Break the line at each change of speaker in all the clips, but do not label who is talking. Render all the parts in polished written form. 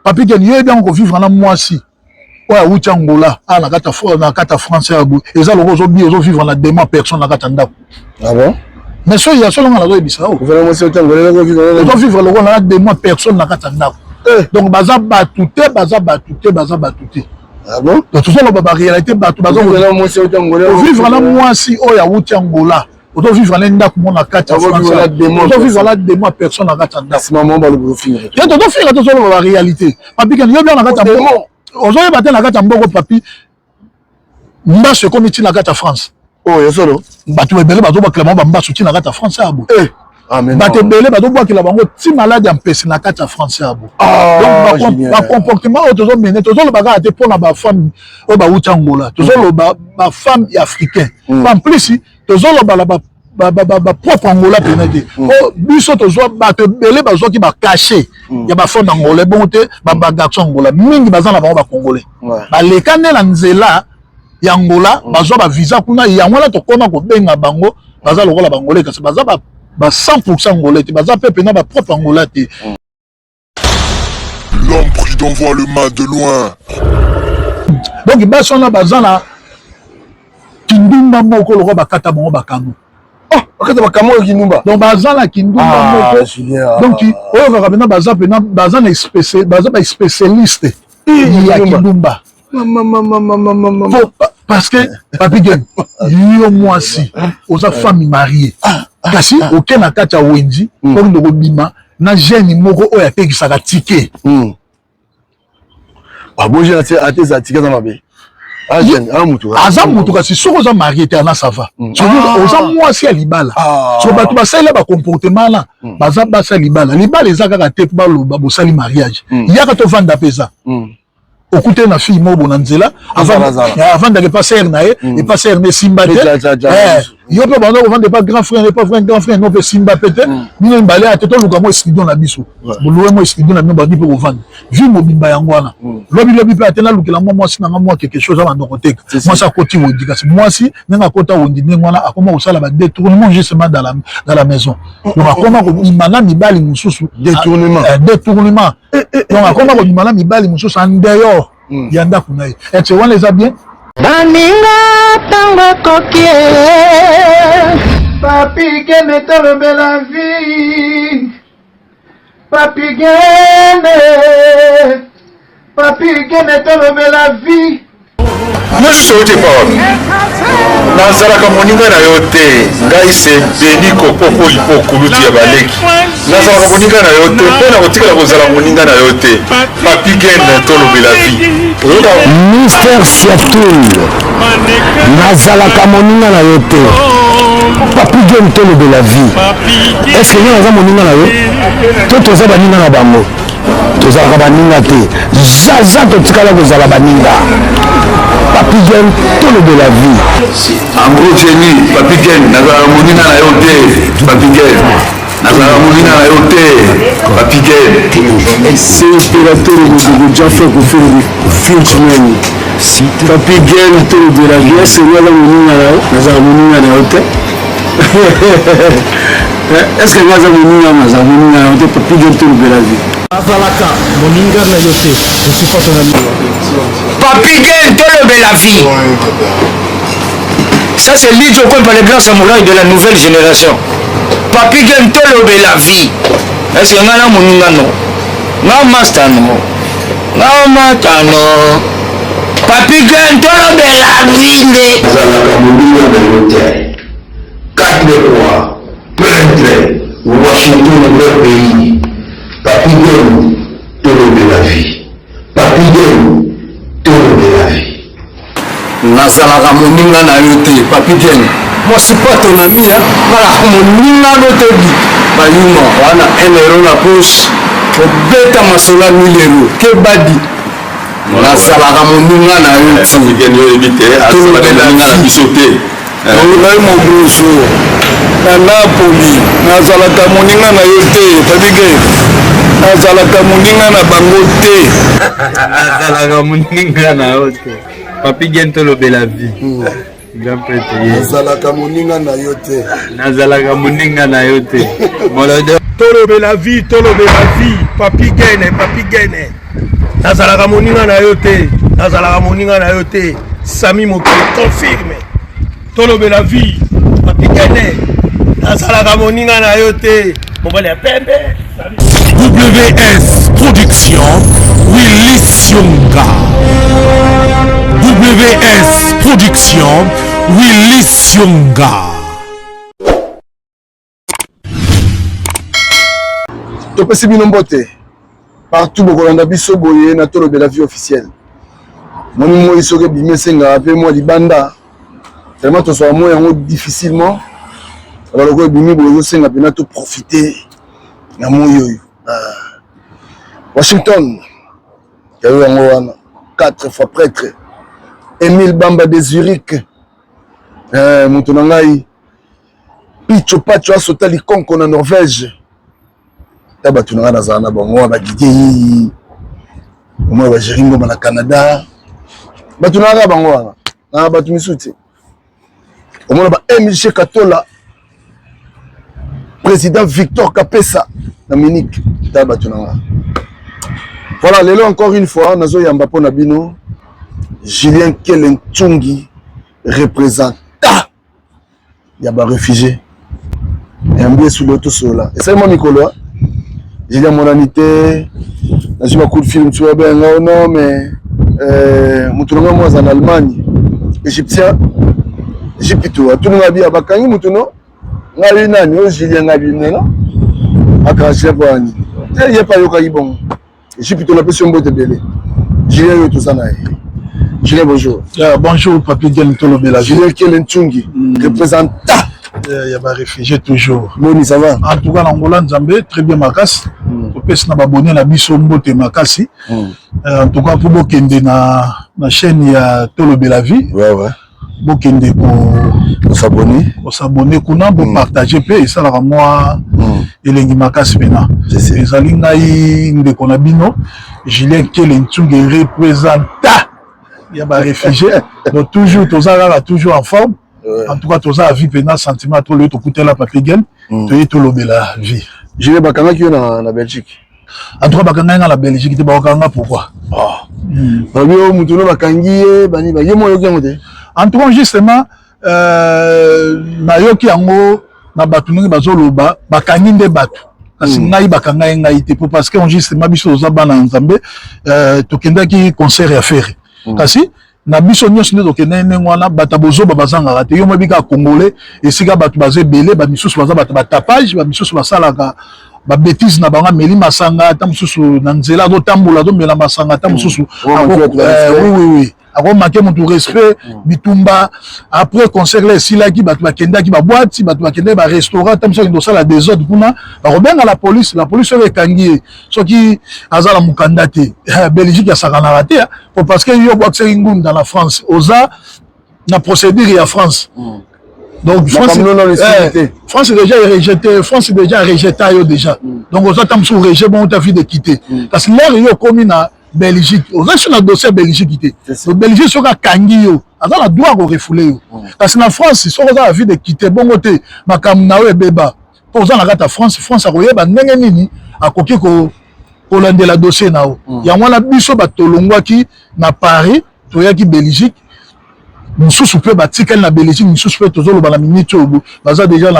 papi Ken yo bien ko vivre na mwasi oya wuti Angola na kata français abo eza loko zo bi zo vivre na dema personne na kata ndako. Ah bon? Mais so ya solo ngala zo ebisa o vraiment c'est Angola ko vivre loko na dema personne na kata ndako. Donc baza batute. Ah bon? Donc tout ça la réalité batu baza vivre na mwasi oya wuti Angola. Auto vivre na ndako mona kata français. Auto vivre na dema personne na kata ndako. Maman ba le profil. Ya to faire to solo la réalité. Papi Ken yo bien na kata mboko. Ozoye baté na kata mboko papi. Mbaso comme ti na kata France. Oh ya solo. Batu ebele bazo ba clama ba mbaso ti na kata France abo. Amen. Batu ebele bazo ba kila bango ti malade empêche na kata France abo. Donc ba comportement ozo mené to solo baga ate pour na ba femme o ba wuti Angola. To solo ba femme africaine. En plus to solo ba la ba propre Angola pénété. Oh biso to zo batu ebele bazo ki ba caché. Ya ba femme Angola bonté ba garçon Angola mingi baza na ba congolais. Ba lekane na nzela ya Angola bazo ba visa kuna ya ngala to kona ko benga bango baza lokola bangolais kasi baza ba 100% angolais baza pepe na ba propre Angola te.
L'homme prudent voit le mal de loin.
Donc baso na baza na kindumba moko lokola bakata bango bakano.
Bakata bakamo kindumba.
Donc baza na kindumba moko. Donc oyo bakabena baza pena baza na spécialiste ya kindumba. Parce que papi Ken yo mwasi oza femme mariée kasi aucun na kati ya wenji pour ndoko bima na jeune moko oyo atekisaka ticket
aboje ate za ticket na mabe
aza mutu kasi soko oza marié te ana sava oza mwasi ya libala so bato basala ba comportement la baza basa libala eza kaka te baloba bosali mariage yaka to vanda pesa okute na fille mobo na nzela avant d'aller passer na et passer ne simba yo pe bando ko vendre pas grand frère non pe simba pete ni mbale ateto luka mo studio na biso buluwe mo studio na mino bandi pe ko vendre vu mo bimba yango wana lobi pe atena lukela mo sina mo quelque chose avant de côté moi ça côté wondi kasi moi si nga kota wondi ngwana akoma osala ba détournement justement dans la maison donc akoma ko imana mibali mususu détournement donc akoma ko imana mibali mususu andeyo yanda kuna et tu vois les a bien
baninga tango kokie papi Ken tolobe la vie papi Ken tolobe la vie
Moi je suis au départ. Nazalaka moninga na yo te ngai se beni kopoko ipokuluti ya baleki nazalaka moninga na yo te mpo na kotikala kozala moninga na yo te Papi Ken tolobela vie
Mister Siatoul nazalaka moninga na yo te Papi Ken tolobela vie est-ce que naza moninga na yo to toza baninga na bango tozalaka baninga te zaza totikala kozala baninga Papi Ken tolobela vie
en gros Jenny Papi Ken nazalaka moninga na yo te Papi Ken nazalaka moninga na yo te Papi Ken
c'est opérateur de Jaffa Kofiri Finchman Papi Ken tolobela vie est-ce que naza moninga na yo nazalaka moninga na yo te est-ce que naza moninga na yo te Papi Ken tolobela vie
azalaka moninga na yo te je suis pas ton ami
Papi Ken tolobela vie. Ça c'est Lidjo comme les grands samouraïs de la nouvelle génération. Papi Ken tolobela vie. Est-ce que ngana moninga no? Na master no. Na master no. Papi Ken tolobela vie.
Zalaka moninga na yo te. 4 mois. Peintre. Washington leur pays. Papi Ken tolobela vie. Papi Ken tolobela vie.
nazalaka moninga na yo te Papi Ken moi c'est pas ton ami voilà moninga no te bayuma wana 1 euro na poche obeta masola 1000 euro ke badi nazalaka moninga na yo te Papi Ken yo ebite azalaka na biso te olai mobuso na Napoli nazalaka moninga na yo te Papi Ken nazalaka moninga na bango te
nazalaka moninga na yo te Papi Ken tolobela vie grand prêtre
nazalaka moninga na yo te
nazalaka moninga na yo te
tolobela vie Papi Ken nazalaka moninga na yo te, nazalaka moninga na yo te. Sami Mokili confirme. Tolobe la vie, Papikene, nazalaka moninga na yo te. Mobali ya pembe.
WS Production, Willy Sionga. WS Production, Willy Sionga.
Topesi bino mbote partout bokolanda biso boye na Tolobe la vie officielle. Moni moi soke bimesenga pe moi libanda. Tellement to so moi yango difficilement. Alors ko bimi bozo senga pena to profiter na moyo. Washington. Kayo yango wana 4 fois prêtre. Emile Bamba de Zurich. Mutu na ngai Picho Pacho asota likonko na Norvège. Taba tunanga na zana bango ba Didier. Moi ba Jeringo na Canada. Ba tunanga bango wana. Na ba tumisuti. Omona ba MJ Katola. Président Victor Kapesa na Munich. Taba tunanga. Voilà, lelo encore une fois nazo yamba pona bino. Julien Kelenchungi représente il y a des réfugiés et un bien sous l'auto sola et c'est mon Nicolas Julien Monanité j'ai beaucoup de films tu vois bien non mais mutuno moi en Allemagne égyptien Égyptito tout le monde bien bakangi mutuno ngali nani Julien ngabi nena akaje bani il y a pas yo kai bon Égyptito la pression bote belé Julien yo tout ça na Julien, bonjour.
Bonjour, Papi Diane Tolobe la vie.
Julien Kelenchungi, représentant.
Il y a des réfugiés toujours.
Boni, ça va?
En tout cas, l'Angola Nzambé, très bien Makasi. On peut se abonner à la Bisso Mbote Makasi. En tout cas, pour Bokende na chaîne, il y a Tolobe la vie.
Ouais, ouais.
Bokende pour
s'abonner.
Pour s'abonner, pour partager, et ça, là, moi, et les Makasi Pena. Les Alingaï, Ndekonabino, Julien Kelenchungi représentant. Il y a des réfugiés, donc toujours en forme. Ouais. En tout cas, tous à vie, pénal, sentiment, tout le côté la papigène, tout est tout le la vie.
Je vais bakanga qui est en Belgique.
En tout cas, bakanga dans la Belgique, tu vas bakanga pourquoi? En tout cas, justement, nayoki yango na batungi bazoloba bakangi nde batu. Kasi ngai bakanga ngai te parce que justement biso za bana nzambe tokendaki concert ya faire. Kasi na biso nyonso nde tokende ndenge wana bato bozoba bazangaka te yo mobika congolais esika bato bazebele bamisusu baza bato batapage bamisusu basalaka babétise na bango meli masanga ata mosusu na nzela azotambola azomela masanga ata mosusu oui akomake motu respect bitumba après concert la esilaki bato bakendaki babwati bato bakendaki barestaurant ata mosusu akende osala désordre kuna bakobenga la police oyo ekangi ye soki aza na mokanda te Belgique asakanaka te parce que yo bwakisaki ngunda dans la France oza na procédure ya France. Donc France déjà rejeté yo déjà. Donc on attend sur rejet bon ta vie de quitter. Parce que l'air yo comme na Belgique, on a sur le dossier Belgique quitter. Donc Belgique sera kangi yo, avant la droit au refouler yo. Parce que na France so on a vie de quitter bon côté makam na we beba. Pour ça la carte France a koyeba ndenge nini akoki ko kolande la dossier na o. Ya mwana biso batolongwaki na Paris, toyaki Belgique. Moussous peut batikal na Belgique, moussous peut toujours le minute baza déjà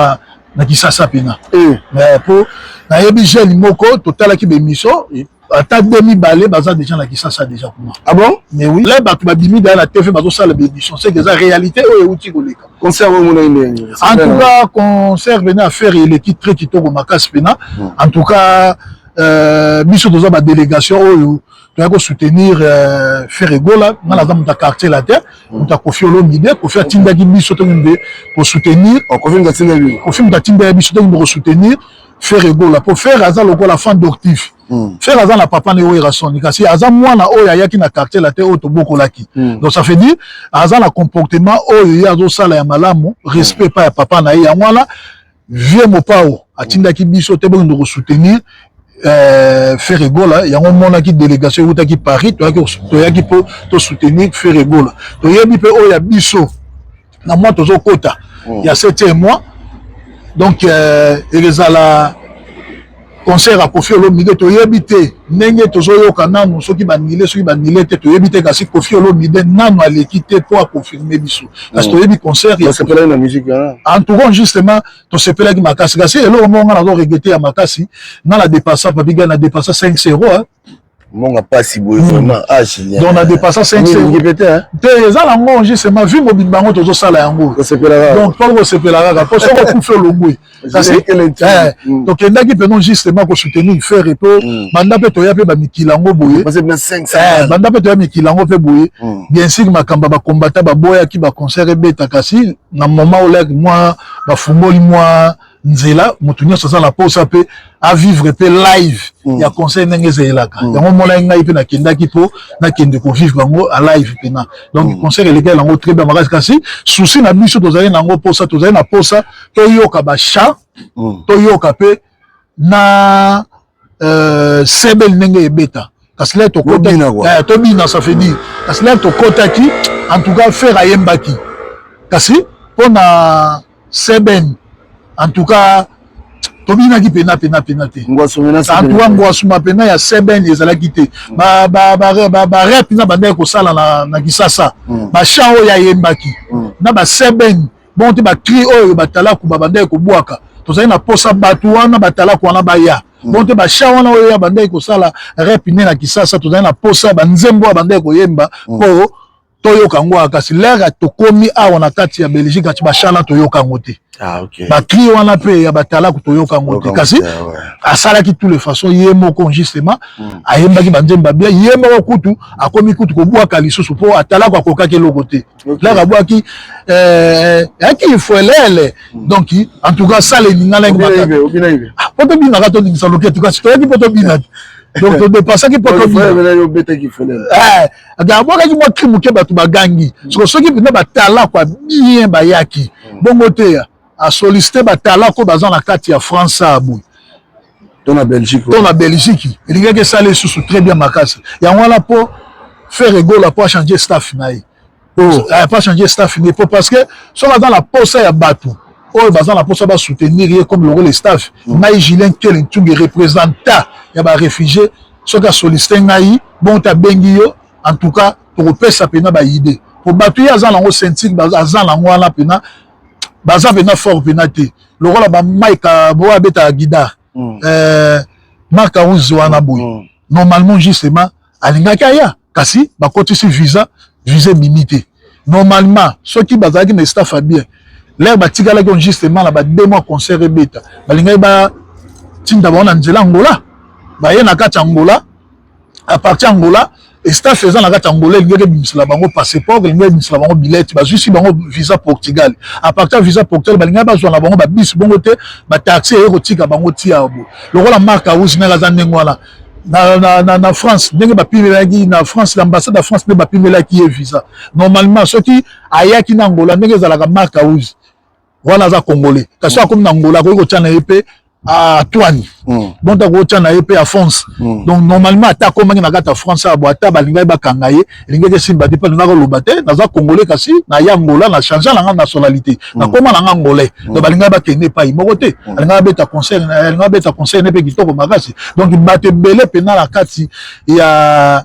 na Kisasa pena. Mais pour na yebigel moko total ki be miso ata demi balé baza déjà na Kisasa déjà pour moi. Ah bon? Mais oui, là batu babimi dans la TV bazo sala be mission, c'est déjà réalité o euti koleka.
Concert mon
en tout cas concert venait à faire l'équipe très kitoko makas pena. En tout cas biso toza ba délégation o tu vas soutenir Ferregola dans la zone de quartier la terre on t'a confié l'omide confié à Tinda Gibi soutenir pour soutenir pour soutenir Ferregola pour faire azal au la fin d'octif faire azal la papa néo irasoni kasi azal moi na oya yaki na quartier la terre auto boko laki donc ça fait dire azal la comportement oya azo sala ya malamu respect pas ya papa na ya moi vieux mo pao a Tinda Gibi soutenir pour soutenir Ferregola, il y a un monde qui délégation ou qui Paris, toi qui peut te soutenir Ferregola. Toi y a bi pe o ya biso. Na moi tozo kota. Il y a 7e mois. Donc les ala concert à Koffi Olomide toyebite ndenge tozoyoka nanu soki banile te toyebite kasi Koffi Olomide nanu alekite pour confirmer biso parce que toyebi concert
ya sepela na musique
en tout cas justement to sepela ki makasi kasi elo monga na do regretter ya makasi na la dépassa papi gana dépassa 5 euros hein
monga pas si beau vraiment Julien
donc on a dépassé 5 euros te ça la monge justement vu mobile bango tozo sala yango donc pas sepela ka pour ça ko faire longwe donc endaki penon justement ko soutenir faire et pour banda pe toya pe ba mikilango boye
parce que 500
banda pe toya mikilango pe boye bien sûr makamba ba combattant ba boya ki ba concert beta kasi na moment où là moi ba fungoli moi nzela mutunya ça la pause pe à vivre pe live ya concert ndenge zelaka yango mona ngai pe na kendaki po na kende ko vivre yango à live pe na donc concert lequel yango très bien makasi kasi souci na biso tozali nango posa tozali na posa to yoka ba chat to yoka pe na sebel ndenge ebeta kasi là to kota to bina ça fait dire kasi là to kota ki en tout cas faire ayembaki kasi pona seben en tout cas tobina ki pena te ngwasuma pena ya seben ezalaki te ba rap na banda ko sala na kisasa ba chant oyo yembaki na ba seben bon te ba cri oyo batala ku banda ko bwaka tozali na posa batu wana batala ku wana baya bon te ba chant wana oyo banda ko sala rap na kisasa tozali na posa ba nzembo banda ko yemba po toyoka ngwa kasi lera tokomi awa na kati ya Belgique ati ba chant na toyoka ngote ba cri wana pe ya batala ku toyoka ngote kasi asala ki tous les façons yemo ko justement ayemba ki banzemba bien yemo ko kutu akomi kutu ko bwa kalisusu po atala ko akoka ke lokote lera bwa ki aki foelele donc en tout cas ça les ningala ngaka poto bina ka to ndisa loketu kasi to yaki poto bina donc de passer qui peut d'abord qui moi qui muke batu bagangi so qui peut batala kwa bien bayaki bongo te a solliciter batala ko bazan na kati ya France abu
dans la Belgique
il y a que ça les sous très bien makasi ya wala po faire rigolo pour changer staff naï pas changer staff ni parce que so dans la poste ya batu oh bazan la poste ba soutenir comme le staff Maï Julien quel est représentant ya ba réfugié soka solliciter ngai bon ta bengio en tout cas pour pesa pena ba idée pour batu ya zala ngo sentir bazan la ngwana pena baza pena fort pena te le rôle ba Maika bo abeta guidar Marc Arouzi wana boy normalement justement alinga kaya kasi ba kotisi visa limité normalement ceux qui bazaki na staff bien l'air batikala qui justement la ba 2 mois concert beta balinga ba tinda bona nzela Angola ba yena kati Angola à partir Angola et staff faisant la kati Angola ngeke bimisla bango passeport ngeke bimisla bango billet ba juste bango visa Portugal à partir visa Portugal balinga ba zo na bango ba bis bongo te ba taxi e kotika bango tia bo le rôle Marc Arouzi na za ndengwana na France ndenge ba pimelaki na France l'ambassade de France ne ba pimelaki e visa normalement ceux qui ayaki na Angola ndenge zalaka Marc Arouzi wana za congolais kasi akomi na Angola ko tshana epé à Toine bon ta ko tshana epé à France donc normalement ata komaki na kata France abo ata balinga ba kangaye lingeke simba te pa na ko lobate na za congolais kasi na ya Angola na changer la nationalité na koma na angolais donc balinga ba kende pa imoko te balinga beta conseil ne pe kitoko makasi donc bate belé pena la kati ya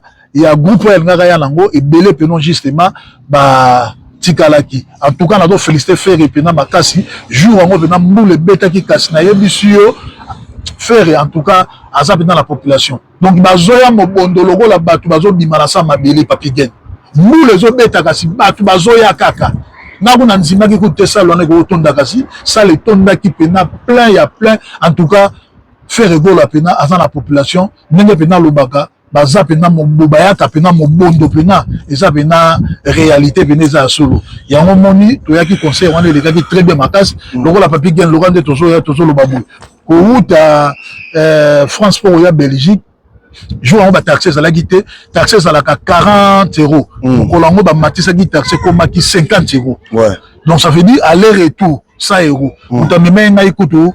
groupe balinga ya nango et belé penon justement ba tikalaki en tout cas na do féliciter faire pena makasi jour ngo pena mbule beta ki kasi na yebisio faire en tout cas azap dans la population donc bazoya mobondo logo la batu bazo bimana sa mabele papigène mbule zo beta kasi batu bazoya kaka na kuna nzima ki kutesa lone ko tonda kasi ça le tonda ki pena plein en tout cas faire rigolo pena azan la population ndenge pena lobaka baza pena moboba ya pena mobondo pena eza pena réalité pena za solo ya moni to ya ki conseil wana le ki très bien makas lokola papi gen lokola de tozo lo babu ko uta France pour ya Belgique jour on va taxer ça la guité taxer ça la 40 euros ko lango ba matisa gi taxer ko maki 50 euros
ouais
donc ça veut dire aller retour 100 euros mutameme ngai kutu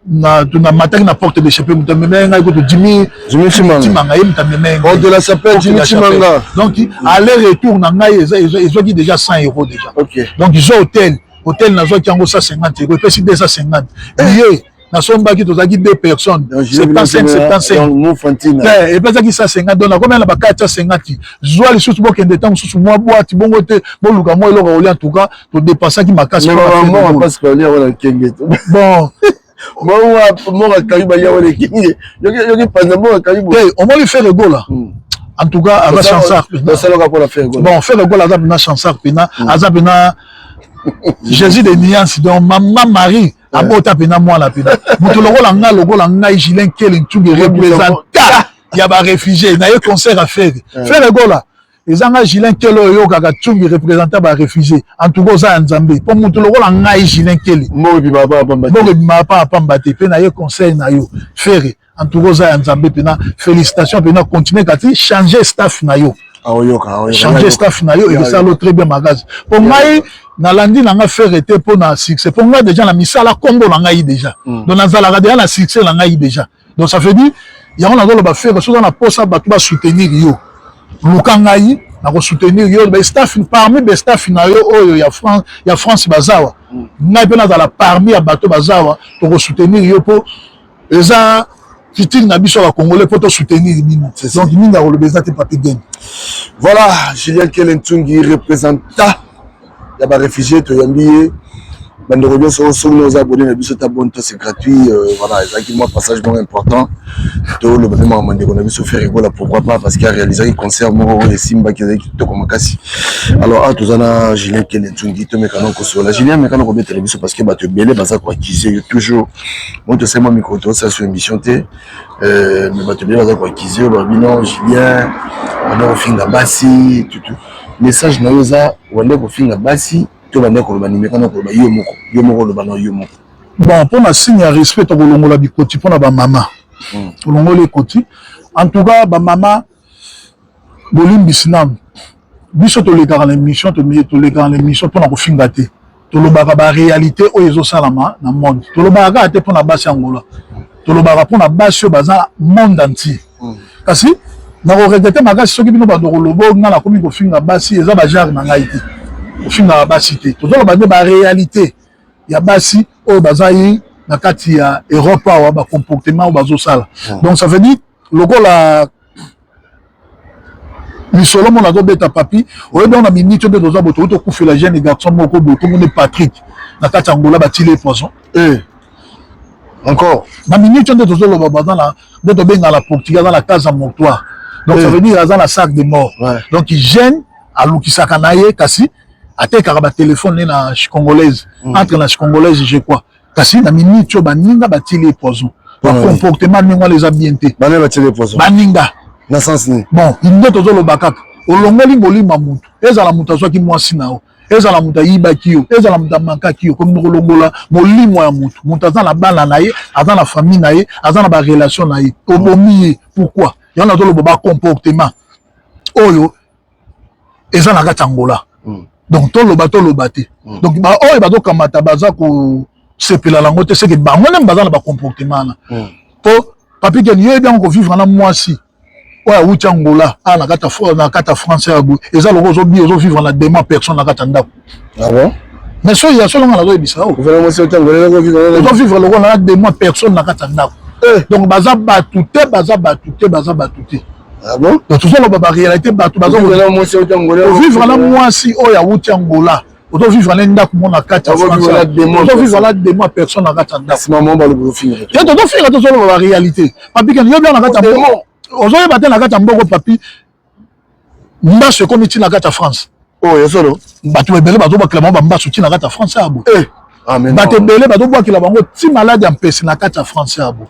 na mataki na porte de chapelle mutameme ngai kutu Jimmy Chimanga mutameme
bon de la chapelle Jimmy Chimanga donc
aller retour na ngai ils ont dit déjà 100 euros déjà
OK
donc ils ont hôtel na zo kiango 150 euros et puis 250 billet nasombaki tozalaki 2 personnes 75 epesaki sa 50 donc nakomi na bakati ya 50 zwa lisusu bokende ntango mosusu mwa bwati bongo te boluka mwa eloko olia en tout cas todépensaki makasi bon omoni faire egola en tout cas aza chansard bon faire egola aza pena chansard pena aza pena Jésus de nuance donc maman Marie abota pena mwana pena mutu lokola ngai Julien Kele Ntungi représenta ya ba réfugié na ye concert à faire egola ezanga Julien Kele oyo kaka Ntungi représenta ba réfugié en tout cas za nzambe po mutu lokola ngai Julien Kele mapa apamba te pe na ye concert na yo faire en tout cas za nzambe pena félicitations pena continuer kati changer staff na yo changer staff na yo et ça l'autre très bien magasin pour moi nalandi nanga faire été pour na succès pour moi déjà la misala combo na ngai déjà donc nazala déjà la succès na ngai déjà donc ça fait dire yango na ba faire chose na posa ba ba soutenir yo luka ngai na ko soutenir yo ba staff parmi ba staff na yo oyo ya France bazawa ngai pe na parmi ya bato bazawa to ko soutenir yo pour eza Kitine na biso ba Congolais pour te soutenir Nino. Donc Nino a relevé ça Papi Gen.
Voilà, Julien Kele Ntungi représenta ya ba réfugié to yambié bande revient sur nos abonnés na biso ta bonne c'est gratuit voilà, c'est un passage bon important. To le vraiment mandé qu'on a biso faire rigola pourquoi pas parce qu'il a réalisé un concert mo et Simba qui to comme kasi. Alors à tous ana Julien Kele Ntungi to mekano ko sur la Julien mekano ko bien télévision parce que ba te belé ba ça ko acquiser toujours on te sait moi micro to ça sur émission té mais ba te belé ba ça ko acquiser ba bino Julien on a finga basi tout message na yoza wande ko finga basi to bande ko ba nimekano ko ba yo moko lo bana yo moko.
Bon pour ma signe ya respect to kolongola bikoti pona ba mama kolongola ekoti en tout cas ba mama bolimbi sinam biso to le dans l'émission to le dans l'émission pona ko finga te to lo ba ba réalité o ezo salama na monde to lo ba ka te pona basi angola to lo ba pona basi baza monde entier kasi na ko regretter makasi soki bino ba do lobo ngala komi ko finga basi eza ba genre na ngai te ko finga basi te to lo ba de ba réalité ya basi o bazayi na kati ya Europe wa ba comportement o bazo sala donc ça veut dire lokola misolo mona do beta papi o don na minute de doza boto to kufela jeune garçon moko boto mone Patrick na kati Angola batile poison
encore
na minute de doza lo baba dans la de benga la Portugal dans la case mortoire donc ça veut dire dans la sac de mort donc il gêne à lukisaka naye kasi atekaka ba téléphone na congolaise entre la congolaise je crois kasi na minute baninga batile poison ba comportement ninga les habienté
baninga batile poison
baninga
na sens ni
bon inde tozo lo bakaka olongoli molima mutu ezala mutu azwaki mwasi nao ezala mutu ayibaki yo ezala mutu amankaki yo komi kolongola molimo ya mutu aza na bana na ye aza na famille na ye aza na ba relation na ye obomi ye pourquoi yana tolo ba comportement oyo ezala na kati Angola donc toloba te donc ba oyo bazo kamata baza ko sepela lango te c'est que bango même baza na ba comportement na po papi Gen yo bien ko vivre na mwasi oya wuti Angola na kata France ya bu eza loko ozo vivre na dema personne na kata ndako
ah bon
mais so ya solo ngala zo ebisa o
vraiment c'est autant
ozo vivre loko na dema personne na kata ndako donc baza batute
ah bon
donc tout ça lo ba réalité bato bazo vivre na mwasi oya wuti Angola ozo vivre na ndako mona kata France ozo vivre la dema personne na kata ndako
maman ba le finir
et to finir to solo ba réalité papi Gen yo bien na kata ozoye bate na kata mboko papi mbaso ekomi ntina kata France
oyo solo
bato ebele bazobwakela bango bambaso ntina kata France abo bato ebele bazobwakela bango ti malade ya mpesi na kati ya France abo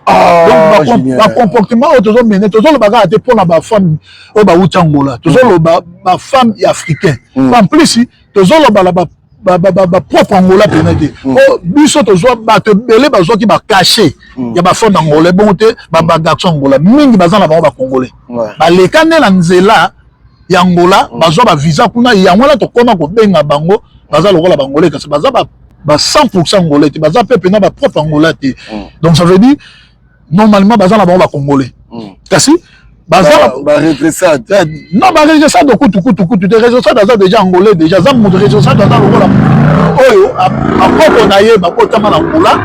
donc bacomportement oyo tozomene tozolobaka ate mpona bafemme oyo bawuti Angola tozoloba bafemme ya africain en plus tozoloba na propre Angola pene te biso tozwa bato ebele bazwaki bakashe ya bafemme Angola bongo te bagarçon Angola mingi baza na bango bacongolais baleka nde na nzela ya Angola bazwa bavisa kuna yango wana tokoma kobenga bango baza lokola bangolais kasi baza ba 100% Angolais te baza pe pena ba propre Angola te donc ça veut dire normalement baza na bango bacongolais kasi baza
ba retressade
non ba retressade kutu de retressade baza déjà Angolais déjà za mu retressade baza lokola oyo akoko na ye bakotama na Angola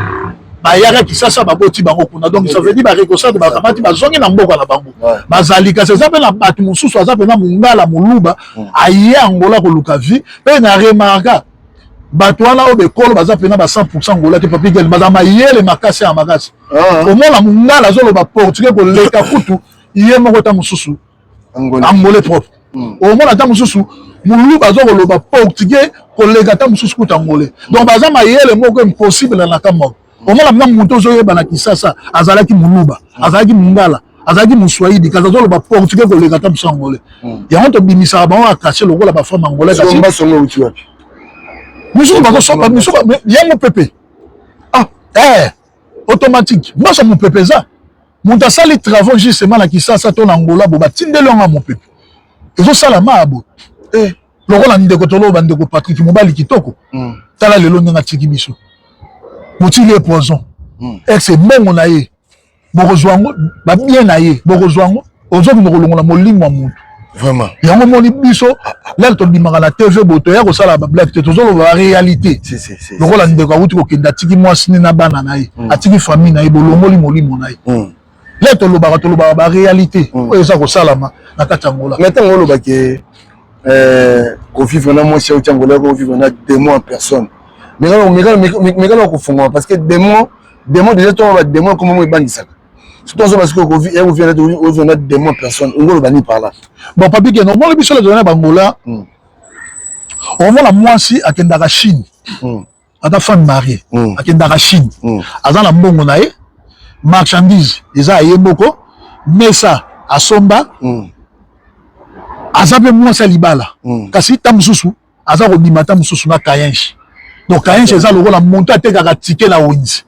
bayaka kisasa baboti bango kuna donc ça veut dire ba réconcilier bakamati bazongi na mboka na bango bazali kasi ça pe na batu mususu aza pe na mungala muluba aye Angola ko luka vie pe na remarka bato wana o bekolo baza pe na ba 100% Angola te papi gel baza mayele makasi ya makasi au moins la mungala zo lo ba portugais ko leka kutu iye moko ta mususu Angola propre au moins la ta mususu muluba zo ko lo ba portugais ko leka ta mususu kutu Angola donc baza mayele moko impossible na kama au moins la muto zo yeba na kisasa azalaki muluba azalaki mungala azalaki muswahili kaza zo lo ba portugais ko leka ta mususu Angola ya on to bimisa ba on cacher lo la ba femme Angola kasi
ba songo uti wapi
mususu ba so mususu ya mo pepe automatique moi ça mon pepe ça mon ça les travaux justement na kisasa to na Angola bo batindelo nga mon pepe ezo sala mabo lokola ndeko tolo bandeko Patrick Mobali kitoko tala lelo nga tiki biso motili e poison ex mbongo na ye bokozwango ba bien na ye bokozwango ozo kolongola molimo wa mutu
vraiment
yango moni biso là to bimaka na TV boto ya ko sala ba black te tozo la réalité lokola ndeko awuti ko kenda tiki mwasi na bana na ye atiki famille na ye bolongoli molimo na ye là to lobaka ba réalité oyo ça ko salama na katangola
maintenant on loba ke ko vivre na mwasi au Angola ko vivre na démon en personne mais quand on confond parce que démon déjà toi va démon comment moi bandisa surtout parce que on vient de démon personne on va bani par là
bon papi que normalement biso la donner bangola on voit la mwasi akendaka Chine ata femme mariée akendaka Chine azana mbongo na ye marchandise eza yeboko mesa asomba azabe mwasi libala kasi tamususu aza ko bimata mususu na kayenshi donc kayenshi eza lokola monto atekaka ticket na wenzi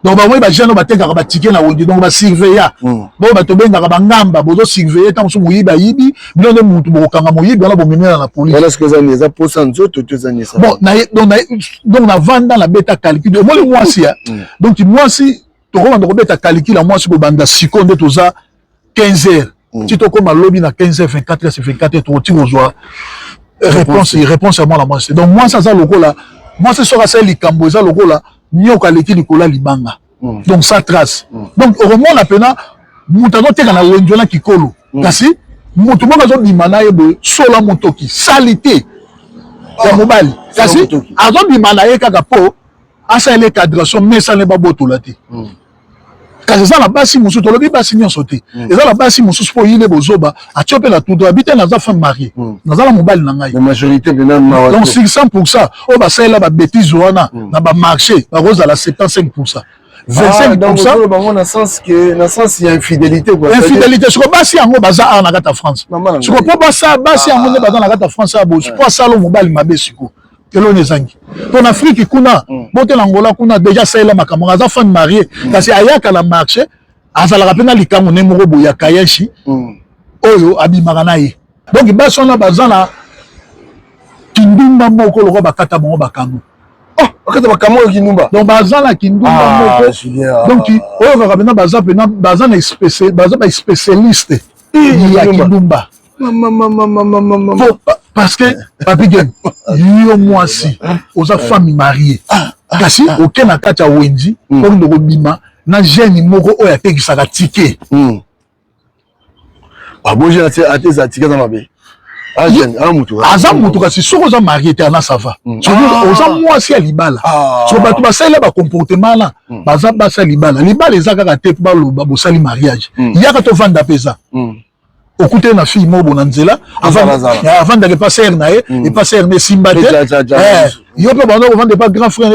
donc ba moi ba jeno batekaka ba ticket na wenzi donc ba surveiller bo ba to bengaka ba ngamba bozo surveiller tamusu muyiba yibi bilonde muntu bokanga muyibi wana bomemela na police
voilà ce que ça les a pour nzoto to zani ça
bon donc na vanda la beta calcul moi le mwasi donc mwasi to ko banda ko beta calcul la mwasi ko banda seconde to za 15 heures si tu comme lobby na 15h 24h 24h tu retires aux réponse à moi la moi donc moi ça logo là moi c'est sur ça likambo ça logo là nyoka leki likola libanga donc ça trace donc au moment la pena mutano teka na wenjola kikolo kasi mutu moko zo bimana yebo sola motoki salité ya mobali kasi azo bimana ye kaka po asa ele cadration mais ça ne ba botola te kasi ça la basi musu to lobi basi nyonso te eza la basi musu po yile bozoba atiope la tout habiter na za femme mariée na za la mobali na ngai
la majorité maintenant
donc 600% o ba ça la ba bêtise wana na ba marché ba rosa la 75% 25%
dans le sens que dans sens il y a infidélité quoi
infidélité sur basi yango baza na kata France sur po basi yango ne baza na kata France a bo po salo mobali mabesiko kelo nezangi pour Afrique kuna bote l'Angola kuna déjà ça la makamanga za femme mariée kasi ayaka la marché azala rapena likango ne moko boya kayeshi oyo abimaka na ye donc basona bazana kindumba moko loko bakata bango bakango
bakata bakango kindumba
donc bazana kindumba moko donc oyo rapena bazana spécialiste ya kindumba parce que papi gen yo mwasi oza femme mariée kasi aucun na kati ya wenzi pour ndoko bima na jeune moko oyo atekisaka ticket
aboje ateza ticket za mabe
aza mutu kasi soko oza marié te ana sava oza mwasi ya libala so bato basalela bacomportement na baza basi ya libala eza kaka te baloba bosali mariage yaka tovanda mpenza okute na fille mobo na nzela avant d'aller passer na et passer ne simba yo pe bando vendre pas grand frère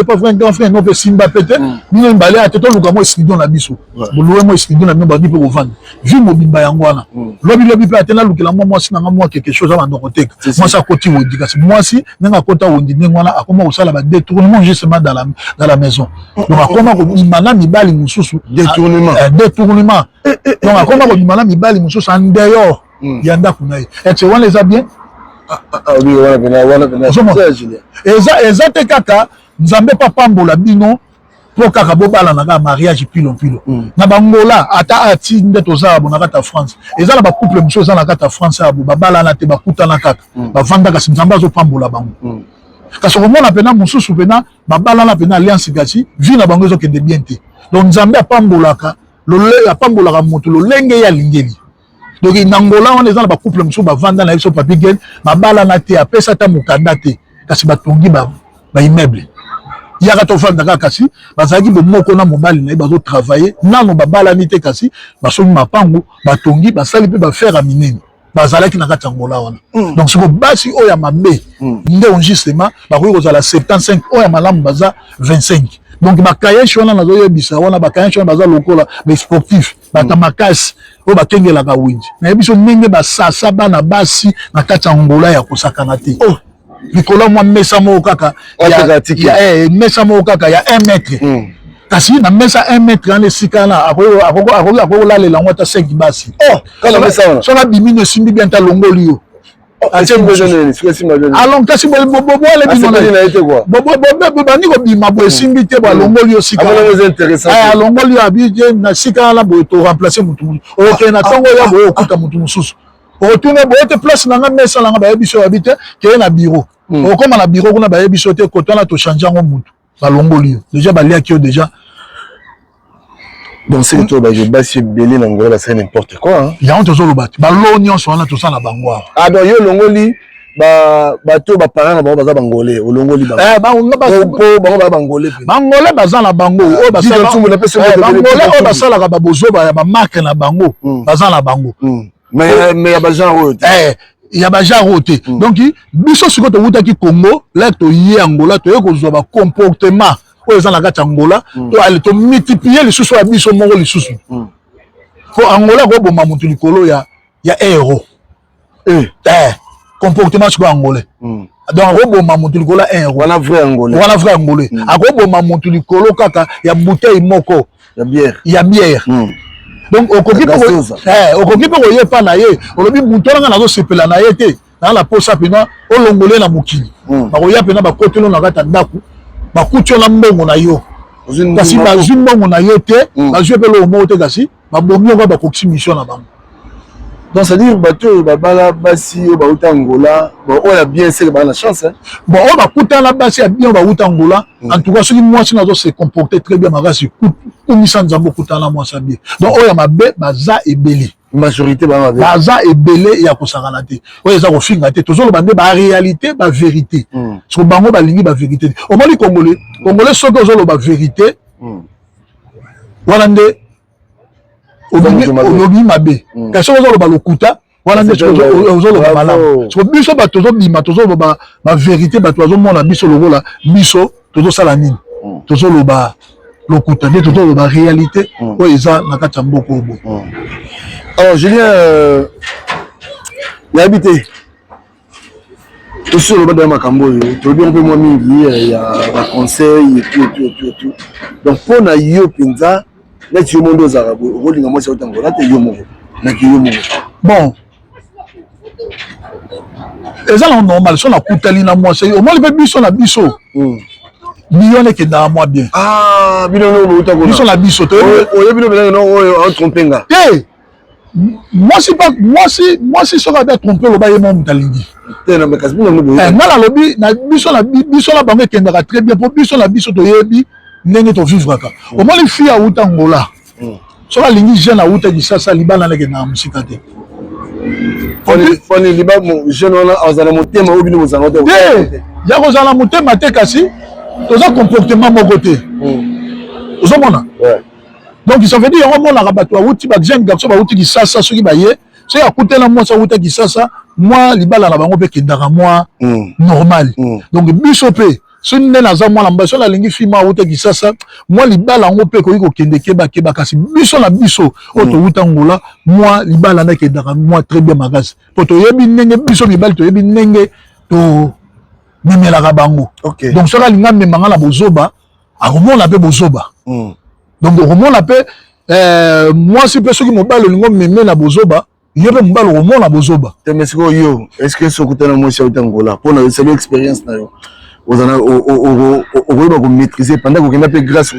non pe simba pete ni mbale ateto luka mo studio na biso boluwe mo studio na mino bandi pe ko vendre vu mobimba yango wana lobi pe atena lukela mo sina nga quelque chose avant de côté moi ça côté wondi kasi moi si nga kota wondi ngwana akoma osala ba détournement justement dans la maison donc akoma ko imana mibali mususu détournement donc akoma ko imana mibali mususu en dehors yanda kuna et tu vois les a bien eza te kaka nzambe papambola bino po kaka bobala na mariage pilo na bangola ata ati nde toza bo na kata France eza na ba couple muso eza na kata France abo babala na te bakutana kaka bavanda kasi nzambe azopambola bango Parce que on a pena mususu pena babala na pena alliance gasi vie na bango ezokende bien te. Donc Nzambe apambolaka apambolaka moto lolenge ya lingeli. Donc Nangola on est dans ba couple mususu ba vanda na biso papi gen babala na te apesa ta mukanda te kasi batongi ba immeuble. Yaka to fanda ka kasi bazaki bo moko na mobali na bazo travailler nano babala ni te kasi basomi mapango batongi basali pe ba faire minene. Bazalaki na kati Angola wana. Donc ce que basi oya mabe nde enregistrement ba ko za la 75 oya malamu baza 25. Donc ba kayesh wana nazo yebisa wana ba kayesh wana baza lokola ba sportif ba tamakasi o ba kengela ka winji. Na yebiso ndenge ba sasa bana basi na kati Angola ya kosakana te. Likolo mwa mesa mo kaka ya mesa mo kaka ya 1 mètre. Kasi na mesa 1 mètre ane sikana ako la le langwa ta 5 basi.
Kala mesa wana.
So na bimino simbi bien ta longoli yo.
Ache mbojone, sikesi mbojone.
Alors kasi bo le bimino
na ete quoi.
Bo bani ko bima bo simbi te bo longoli yo sikana.
Abona c'est intéressant.
Longoli yo abije na sikana bo to remplacer mutu. OK na tango ya bo okuta mutu mususu. O tourner bo ete place na mesa langa ba yebiso habite ke na bureau. O comme na bureau kuna ba yebiso te ko tana to changer ngo mutu. Balongoli déjà balia qui déjà
donc c'est toi je basi belé na ngola c'est n'importe quoi hein
ya on tozo lobati balo nyonso wana to sana bango
donc yo longoli bato ba parents na bango baza bangolais olongoli bango bango bangolais
baza na bango o basala bangolais o basala ka babozoba ya ba marque na bango baza na bango
mais ya ba genre
il y a déjà roté donc biso siko to wuta ki Congo là to yi Angola to yeko ba comportement o ezana ka Angola to aller to multiplier les sous ya biso moko les sous ko Angola ko bomba mutu likolo ya euro comportement siko angolais donc ko bomba mutu likolo euro
wana vrai angolais
ako bomba mutu likolo kaka ya bouteille moko ya bière donc okoki pe ye pa na ye olobi mutola nga nazo sepela na ye te na la posa pena olongole na mokili bakoya pena bakotelo na kata ndako bakutyo na mbongo na yo kasi bazwi mbongo na yo te bazwi pe lo mo te kasi babomi ngo bakokisi mission na bango
donc c'est dire bato babala basi ba uta Angola bon on a bien c'est la chance hein
bon on va kuta la basi ya bien ba uta Angola en tout cas ceux qui moi si nazo se comporter très bien magasi kumisa nzambo kuta na moi ça bien donc oya mabe baza ebele
majorité
baza ebele ya kosangana te oyo eza kofinga te tozolo bande ba réalité ba vérité so bango balingi ba vérité au mali congolais soki ozolo ba vérité wana nde olobi mabe kasi ozolo ba lokuta wana nde ozolo ba malamu so biso bato tozobima tozolo ba vérité bato bazomona biso lokola biso tozosala nini tozolo ba lokuta nde tozolo ba réalité oyo eza na kati ya mboka obo.
Alors Julien habité tout sur le bas de makambo to bien peu moi mingi il y a un conseil et tout donc pour na yo penza na ti monde aux arabes rolinga moi c'est autant là te yo mo na ki yo mo
bon ezala normal so na kutali na moi c'est au moins le biso na biso million ke na moi bien
bino no uta ko
biso na biso to
o bino bino no trompenga
moi si ça va être trompé le baye mon talingi
tena me kasbina no
na la lobby na biso la banque kendaka très bien pour biso la biso to yebi ndenge to vivre ka au moins les filles à uta Angola so la lingi jeune à uta disasa libana na ke na musika te
foni liba mo jeune wana azana motema obino mo zango te
ya ko zala motema te kasi to za comportement mo côté ozomona donc ça veut dire on mona rabato outi ba jeune garçon ba outi disasa soki ba ye so ya kutela moi ça outa disasa moi libala na bango pe kendaka moi normal donc biso pe so nne na za moi na mbaso la lingi fima outa disasa moi libala ngo pe ko yiko kende keba kasi biso na biso oto outa ngola moi libala na kendaka moi très bien magasi poto yebi nenge biso mibali to yebi nenge to memela ka bango donc so la linga memanga la bozoba a remona pe bozoba donc on a peu moi si personne qui mobile le ngom na bozoba yebe mbalo romona bozoba
te mesiko yo est-ce que sokutana mo cha utangola pour na c'est l'expérience na yo okoyeba maîtriser pendant kokenda mpe grâce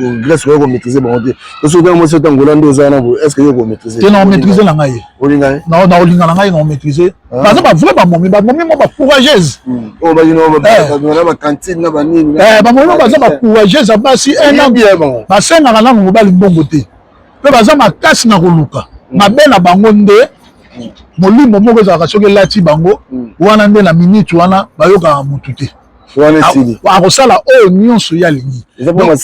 oyo komaîtrise bango te toso otanga mwasi otangola nde oza wana boye est ce que yo komaîtrise
te na omaîtrise na ngai
olinga ye
na olinga na ngai na omaîtrise baza bavrai bamomi mo bacourageuse
oyo bakina bacantine na banini
bamomi mo baza bacourageuse ya basi basengaka nano mobali mbongo te mpe baza makasi na koluka mabe na bango nde molimo moko ezalaka soki elati bango wana nde na minute wana bayokaka motu te akosala oyo nyonso ya lingi bon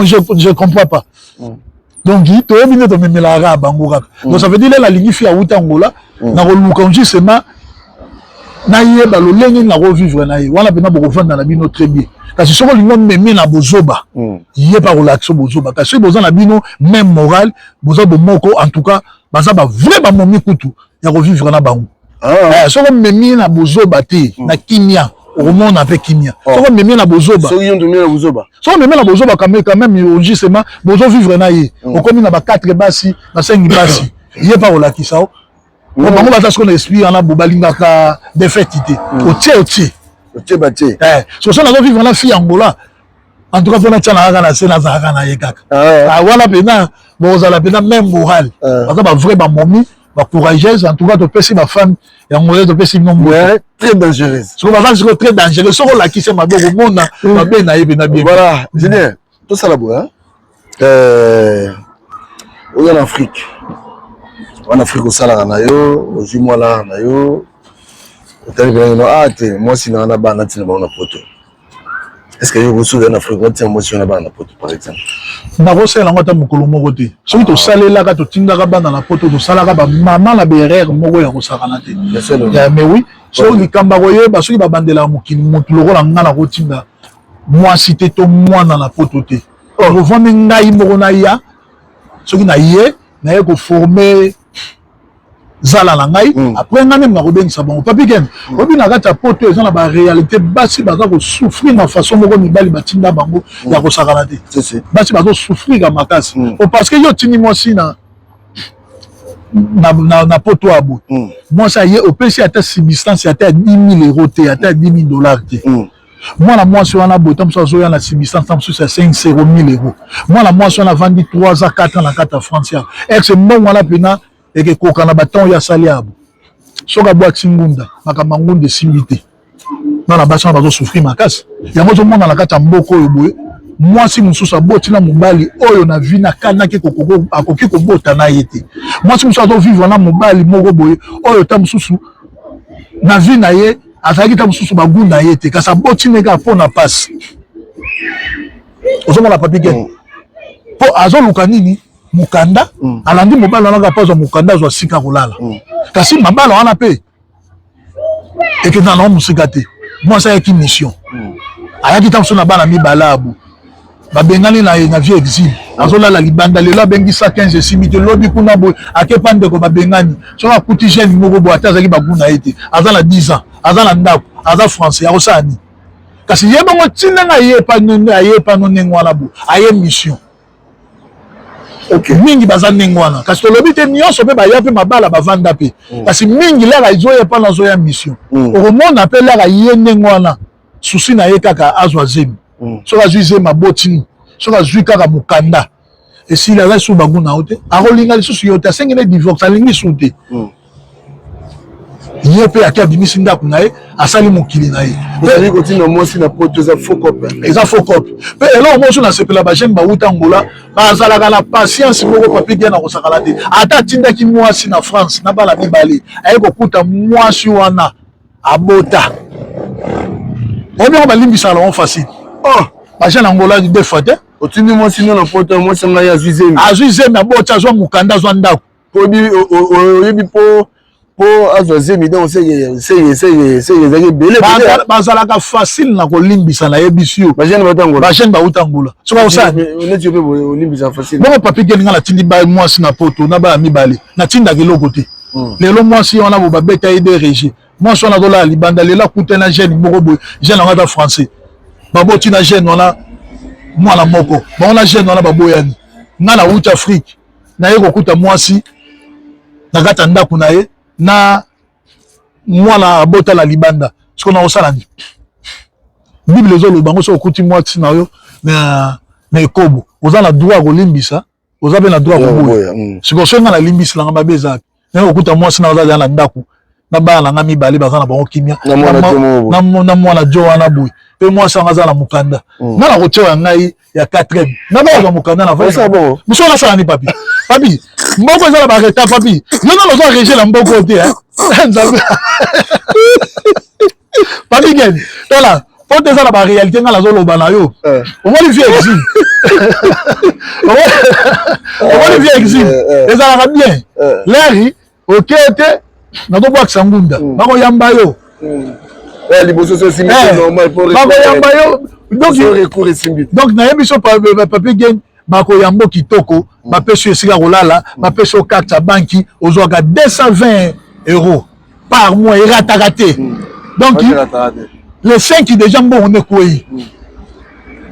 je comprends pas donc toyebi nde tomemelaka bango kaka donc ça veut dire lela lingi fi awuta ngola na koluka justement nayeba lolenge nakovivre na ye wana mpena bokovanda na bino très bien kasi soki olingi omemi na bozoba ye pa kolakisa bozoba kasi soki boza na bino même moral boza bomoko en tout cas baza bavrai bamomi kutu ya kovivre na bango soki omemi na bozoba te na kimia okomona mpe kimia soki omemi na bozoba soki omemi na bozoba quand même justement bozovivre na ye okomi na ba 4 basi na 5 basi ye pa kolakisa o bango baza soki na esprit wana bobalingaka defete te otie batie soso nazovivre na fille angola en tout cas mpona tia na kaka na se nazalaka na ye kaka wana mpena bozala mpena même moral baza bavrai bamomi bacourageuse en tout cas topesi bafemme yango topesi bino
très dangereuse
soko baza siko très dangereux soko olakisi mabe okomona mabe na ye mpena bien
voilà Julien tosala boye oza na afrique wana afrique osalaka na yo ozwi mwala na yo otali mpena te mwasi na wana bana ntina bango na poto est ce que yo kosuka na afrique watina mwasi wana bana na poto par exemple
nakosala yango ata mokolo moko te soki tosalelaka totindaka bana na poto tosalaka bamama na berere moko ya kosakana te mais oui soki likambo koyeba soki babandelaka mokili motu lokola nga na kotinda mwasi te to mwana na poto te ovandi ngai moko na ya soki na ye naye koforme zala na ngai après ngai meme nakobengisa bango papi ken obi na kati ya poto eza na baréalité basi baza kosouffrir na façon moko mibali batinda bango ya kosakana te basi bazosouffrir makasi parce que yo otindi mwasi na poto ya boye mwasi aye opesi ata substance ata ya 10 000 euros te ata ya 10 000 $ te mwana mwasi wana boye ta mosusu azoya na substance ta mosusu ya 5 000 euros mwana mwasi wana avandi 3 ans 4 ans na kati ya france ya exe mbongo wana mpena ekekoka na baton ya sali yabo soki abwaki ngunda makambo ngunda esimbi te nana basi wana bazosouffrir makasi yango ozomona na kati ya mboka oyo boye mwasi mosusu aboti na mobali oyo na vi nakanaki akoki kobota na ye te mwasi mosusu azovivre na mobali moko boye oyo ta mosusu na vi na ye azalaki ta mosusu bagunda ye te kasi aboti neka mpona pasi ozomona papi gen mpo azoluka nini mukanda alandi mobali wana kapa azwa mukanda azwa sika kolala kasi mabala wana mpe ekenda na mosika te mwasi ayaki mission ayaki ta mosusu na bana mibala abo babengani na vie exil azolala libanda lelo abengi 115 esimi te lobi kuna boye akepa ndeko babengani soki akuti jeune moko boye ate azalaki baguna ye te aza na 10 ans aza na ndako aza français akosala nini kasi ye bango ntina nga ayepano ndenge wana boye aye mission mingi baza ndenge wana kasi tolobi te nyonso mpe baya mpe mabala bavanda mpe kasi mingi laka ezoyepa na azoya mission okomona mpe laka ye ndenge wana susi na ye kaka azwa zemi soki azwi zemi abotini soki azwi kaka mokanda esili aza lisusu baguna yo te akolinga lisusu yo te asengeli divorce alingi su te ye mpe ake abimisi ndako na ye asali mokili na ye eza faux cop mpe eloko mosu nasepela bajeune bauta ngola bazalaka na patience moko papi ge na kosakala te ata atindaki mwasi na france na bana mibale aye kokuta mwasi wana abota obiongo balimbisaka lango facile bajeune angola defa te
otindi mwasi no na poto mwasi ngai
azwi zemi aboti azwa mokanda azwa ndako
oyebi po azwa zemi donc ezalaki ebele
bazalaka facile na kolimbisa na yebisi yo bajeune bauta ngola soki akosani bongo papi gelinga natindi mwasi na poto na bana mibale natindaka eloko te lelo mwasi wana bo babeta ye de régie mwasi wana azolala libanda lelo akuta na jeune moko boye jeune yango ata français baboti na jeune wana mwana moko bango na jeune wana baboyani nga na wuti afrique naye kokuta mwasi na kati ya ndako na ye na mwana abota la libanda siko na osala nini Bible zo lo bango so okuti mwati na yo na ekobo oza na droit kolimbisa oza pe na droit koboya siko so nga na limbisi langa babeza na okuta mwasi na oza na ndako na bana na mibale baza na bango kimia na mwana jo wana boy pe mwasi nga za na mukanda na la kotewa ngai ya 4e na ba mukanda na voice bon muso na sala ni papi mboko za la bareta papi yo na lozo reger la mboko te nzabe papi gen tola pour te la réalité nga la zolo bana yo on va lui faire exil on va lui faire exil et ça va bien l'air OK était na do box ngunda bako yamba yo
liboso so simbi normal pour
bako yamba yo donc na yebiso papi gen bako yambo kitoko ba peso esika kolala ba peso carte ya banki ozwaka 220 € par mois et rataraté donc les 5 qui déjà bon on est quoi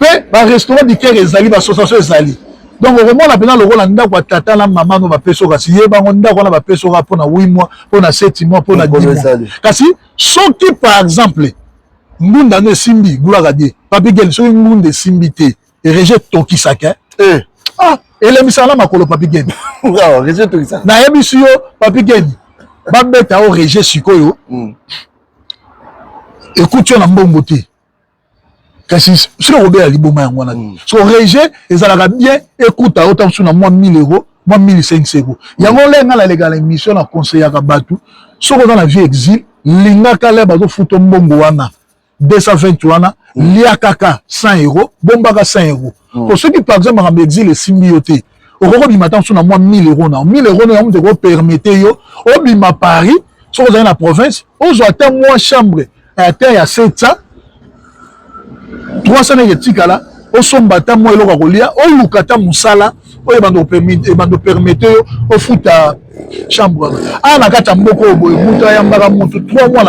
mais ba restaurant du cœur ezali ba association ezali donc vraiment la pena le rôle nda kwa tata la maman no ba peso kasi ye ba nda kwa na ba peso ka pona 8 mois pona 7 mois pona 10 mois kasi soki par exemple ngunda no simbi gula gadie papi gel so ngunda simbi te et rejette tokisaka ele misala makolo papi gel
rejette tokisaka
na ebisiyo papi gel ba beta o rejette sikoyo écoute na mbongo te kasi sur robé ali boma yango na so rejet ezalaka bien écoute autant sur na moi 1000 €, moi 1500 €. Yango lenga la légale émission na conseiller ka batu so ko dans la vie exil linga kala bazo futo mbongo wana 220 wana lia kaka 100 €, bomba ka 100 €. Pour ceux qui par exemple en exil et symbioté au roko bi matin sur na moi 1000 € na 1000 € na mo te permettre yo obima Paris so dans la province ozo ata moi chambre à terre à 700 300 etikala osombata mo eloko kolia olukata musala oyo bando permettre o futa chambre ana kata mboko boye muta yambaka mutu 3 mois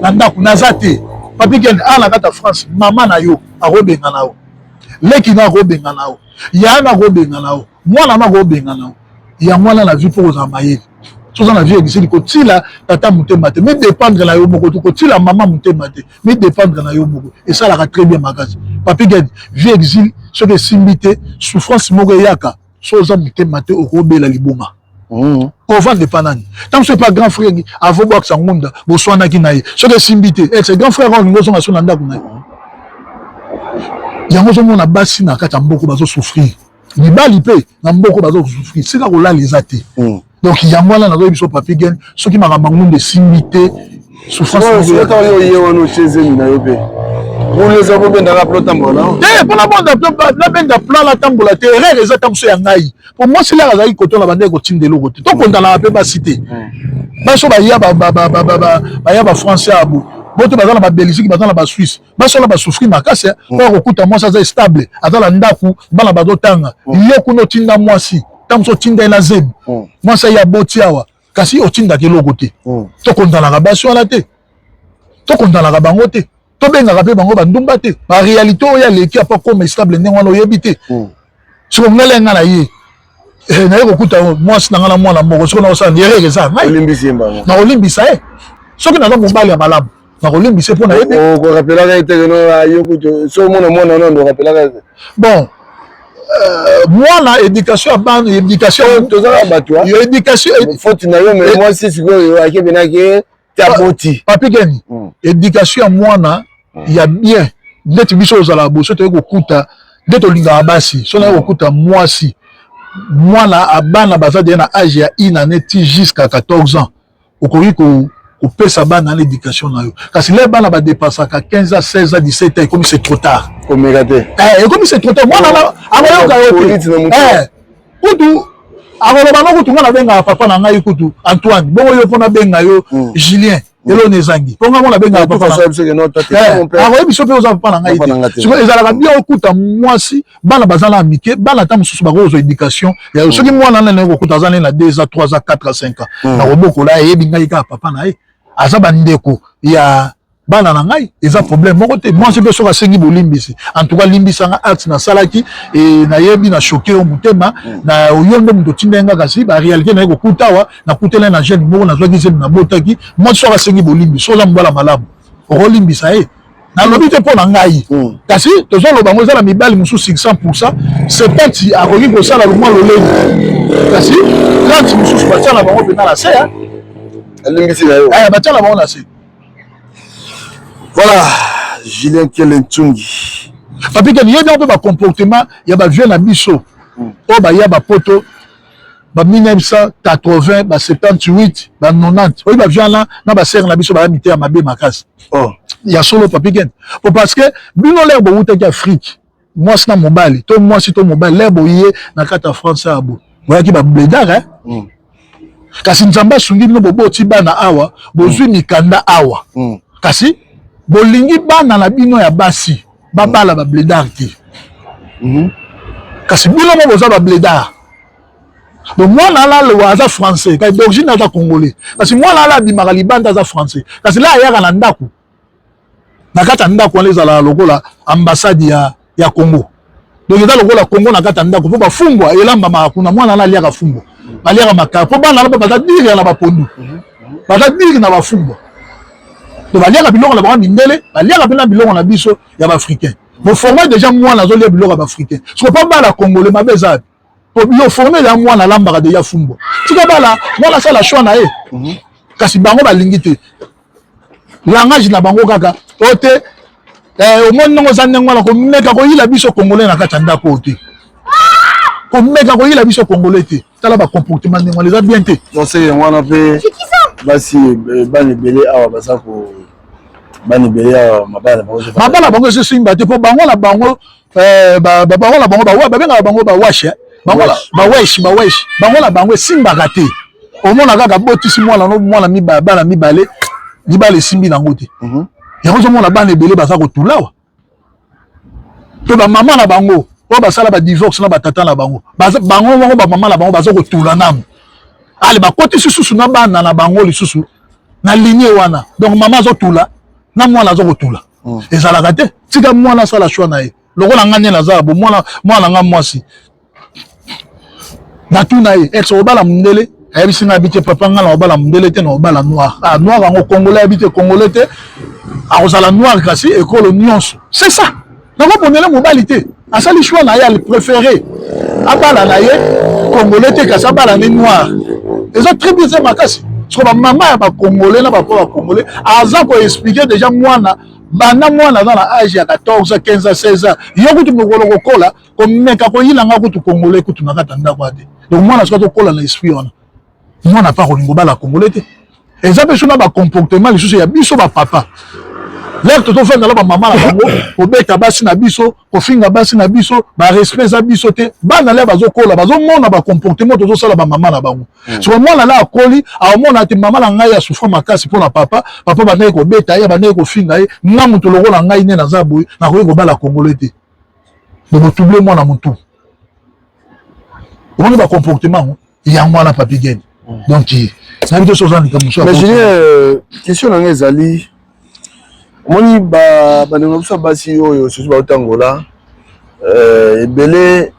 na ndako nazate papi ken ana kata France mama na yo akobenga nao leki na akobenga nao yana akobenga nao mwana na akobenga nao ya mwana na vie pour za mayeli soza na vie exil ko tila tata mutema te mais dépendre na yo moko ko tila maman mutema te mais dépendre na yo moko et ça la très bien magazi papi gadi vie exil ce que simbité souffrance moko yaka soza mutema te okobela liboma on va dépendre tant c'est pas grand frère avo box ngunda bo swana ki naye ce que simbité ex grand frère on ngozo na sona ndako naye yango zo mona basi na kata mboko bazo souffrir ni bali pe na mboko bazo souffrir c'est là ko la les athées. Donc il y a moi là dans le papier gain ceux qui m'a ramené de simité souffrance
de quand yo ono chez eux na yobe vous les avez bien dans la plan tambola
pas la bande la bande plan la tambola te erreur les atam so ya ngai pour moi c'est là la koto la bande ko tindelo kote to konda la pe ba cité ba so ba ya ba français abu boto bazala ba Belgique bazala ba Suisse ba so la ba souffrir makase pour okuta moi ça c'est stable atala ndaku bana ba dotanga yo kuno tinda moi si tamso tinda na zeb moi ça ya botiawa kasi otinda ke lokote to kondana ka baso ala te to kondana ka bango te to benga ka pe bango bandumba te ba réalité o ya leki apa comme stable ndenge wana oyebite so ngale ngala ye na yeko kuta moi si ngala mwana moko so na osa ndere ke ça
olimbisi mbango
na olimbisa so que na zo mobali ya malamu na olimbisa pona yebe
ko rappela ka ite no ayo kuto so mona no rappela ka
bon moi la éducation à ban éducation éducation
faut na yo mais moi si siko akebina ke taboti
papi geni éducation à moi na il y a bien d'être biso za la boso te ko kuta d'être linga basi so na ko kuta moi si moi la abana baza de na âge ya une année jusqu'à 14 ans okori ko pesa bana l'éducation na yo kasi les bana ba dépasser à 15 ans 16 ans 17 ans comme c'est trop tard
comme regarder
comme c'est trop tard moi na amoyo ka yo kutu akoloba no kutu ngana benga papa na ngai kutu Antoine bongo yo pona benga yo Julien elo nezangi ponga mona benga papa ako biso pe oza papa na ngai siko ezalaka bien okuta mwasi bana bazala amike bana ta mususu bakozo éducation ya soki mwana nene ko kuta zana na 2 ans 3 ans 4 ans 5 ans na roboko la yebi ngai ka papa na ye azaba ndeko ya bana na ngai eza problème moko te moi je peux soka sengi bolimbisi en tout cas limbisa nga art na salaki et na yebi na choqué au mutema na oyondo muto tindenga kasi ba réalité na ko kutawa na kutela na jeune moko na zwaki zemi na botaki moi soka sengi bolimbisi soza mbala malamu o limbisa nalobi te mpo na ngai kasi tozoloba ngo eza na mibali mosusu 100% 70 akoki kosala lomwa lolenge kasi 30 mosusu batia na bango mpena na se batia na bango na se.
Voilà, Julien Kelentungi.
Papi Ken, il y a un comportement, il y a vieux na biso. Oh ba ya ba poto ba 1980, ba 78, ba 90. Oh ba vieux là, na ba serre na biso ba mité ya mabe makasi.
Oh,
il y a solo Papi Ken. Parce que bino l'air bo wuta ki Afrique. Moi c'est na mobile, to moi c'est to mobile, l'air bo yé na kata France abo. Voilà ki ba bledar hein. Kasi nzamba sungi bino bobo tiba na awa, bozwi mikanda awa. Kasi bolingi bana na bino ya basi babala ba bledar ti kasi bino mo boza ba bledar donc moi na la le waza français ka d'origine aza congolais kasi moi na la bimaka libanda aza français kasi la yaka na ndako na kata ndako les ala lokola ambassade ya Congo donc eza lokola Congo na kata ndako po ba fungwa elamba makuna moi na la liaka fungwa baliaka makaka po bana ba baza dire na ba pondu baza dire na ba fungwa. Donc, il y a biloko na bango mindele, il y a bina biloko na biso ya africain. Bon format déjà moi na zoli biloko africain. Ce pas ba la congolais ma bezab. Pour yo former la moi na lamba déjà fumbo. Tika bala, moi la sala choix na e. Kasi bango ba lingité. Langage na bango kaka. Ote au monde ngo zanengo na ko meka ko yila biso congolais na katanda ko ote. Ko meka ko yila biso congolais te. Tala ba comportement ngo les a bien te.
Non c'est moi na pe. Basi bani belé awa basako bani belé awa mabala
bango se simba te po bango la bango bango la bango ba wa benga bango ba wash bango la ba wesh bango la bango simba raté au mona kaka botisi mwana no mwana mi bala mi balé di balé simbi na ngote ya ko mona bani belé basako tulawa to ba mama na bango o ba sala ba divorce na ba tata na bango bango ba mama na bango basako tula namu. Allez, bah, côté sous na bana na bango li sous na lignée wana. Donc maman zo tula, na moi na zo tula. Et ça la raté. Tika moi na ça la choix na e. Loko na nganye na za bo moi na nga moi si. Na tout na e, ex obala mundele, e bisi na habité papa nga na obala mundele te na obala noir. Ah noir en congolais habité congolais te. A osala noir kasi école nyonso. C'est ça. Na ko bonele mobilité. A ça le choix na ya le préféré. Abala na ye congolais te kasi abala ni noir. Ils ont très bien fait ma casse. Parce que ma maman est congolais, n'a pas congolais. Avant qu'on expliquer déjà moi na dans l'âge de 14, 15, 16 ans. Il y a beaucoup de congolais là, comme mec quand il a un peu de congolais que tu n'as pas entendu. Donc moi na soit au col dans l'esprit on. Moi n'a pas au la congolais. Et ça peut sur ba comportement les choses il y a biso ba papa. L'air tout fait dans la maman la bango, au beta basi na biso, au finga basi na biso, ba respect za biso te, ba na leba zo kola, ba zo mona ba comportement to sala ba maman la bango. So moi la akoli, a mona te maman la ngai ya souffre makasi pour la papa ba na ko beta ya ba na ko finga ye, na mutu logo la ngai ne na za boy, na ko ba la congolais te. Donc trouble moi na mutu. On ba comportement, il y a moi la papi gen. Donc ça veut dire chose en comme ça.
Mais j'ai question na ngezali moni ba ndenge biso basi oyo soso ba utangola ebele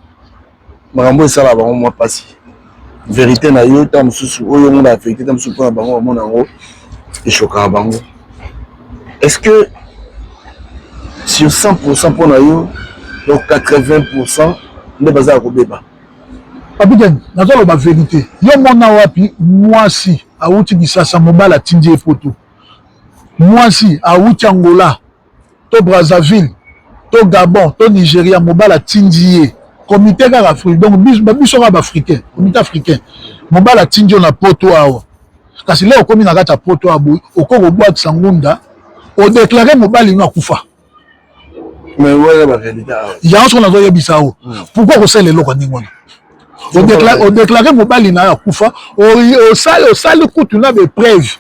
makambo esala bango mwa pasi vérité na yo ta mususu oyo mona affecté ta mususu na bango mona ngo eshoka bango. Est-ce que sur 100% pour na yo donc 80% nde bazala ko beba
Papigen nazalo ba vérité yo mona wapi mwasi awuti kisasa mobala tindi epoto mwasi awuti Angola to Brazzaville to Gabon to Nigeria mobala tindi comité ka Afrique donc biso ka africain comité africain mobala tindi na poto awa kasi leo komi na kata poto abu okoko boîte sangunda o déclarer mobali no akufa
mais ouais ba vérité
ya on a zoye bisao pourquoi ko sele loko ningona o déclarer mobali na akufa o sale kutu na be preuve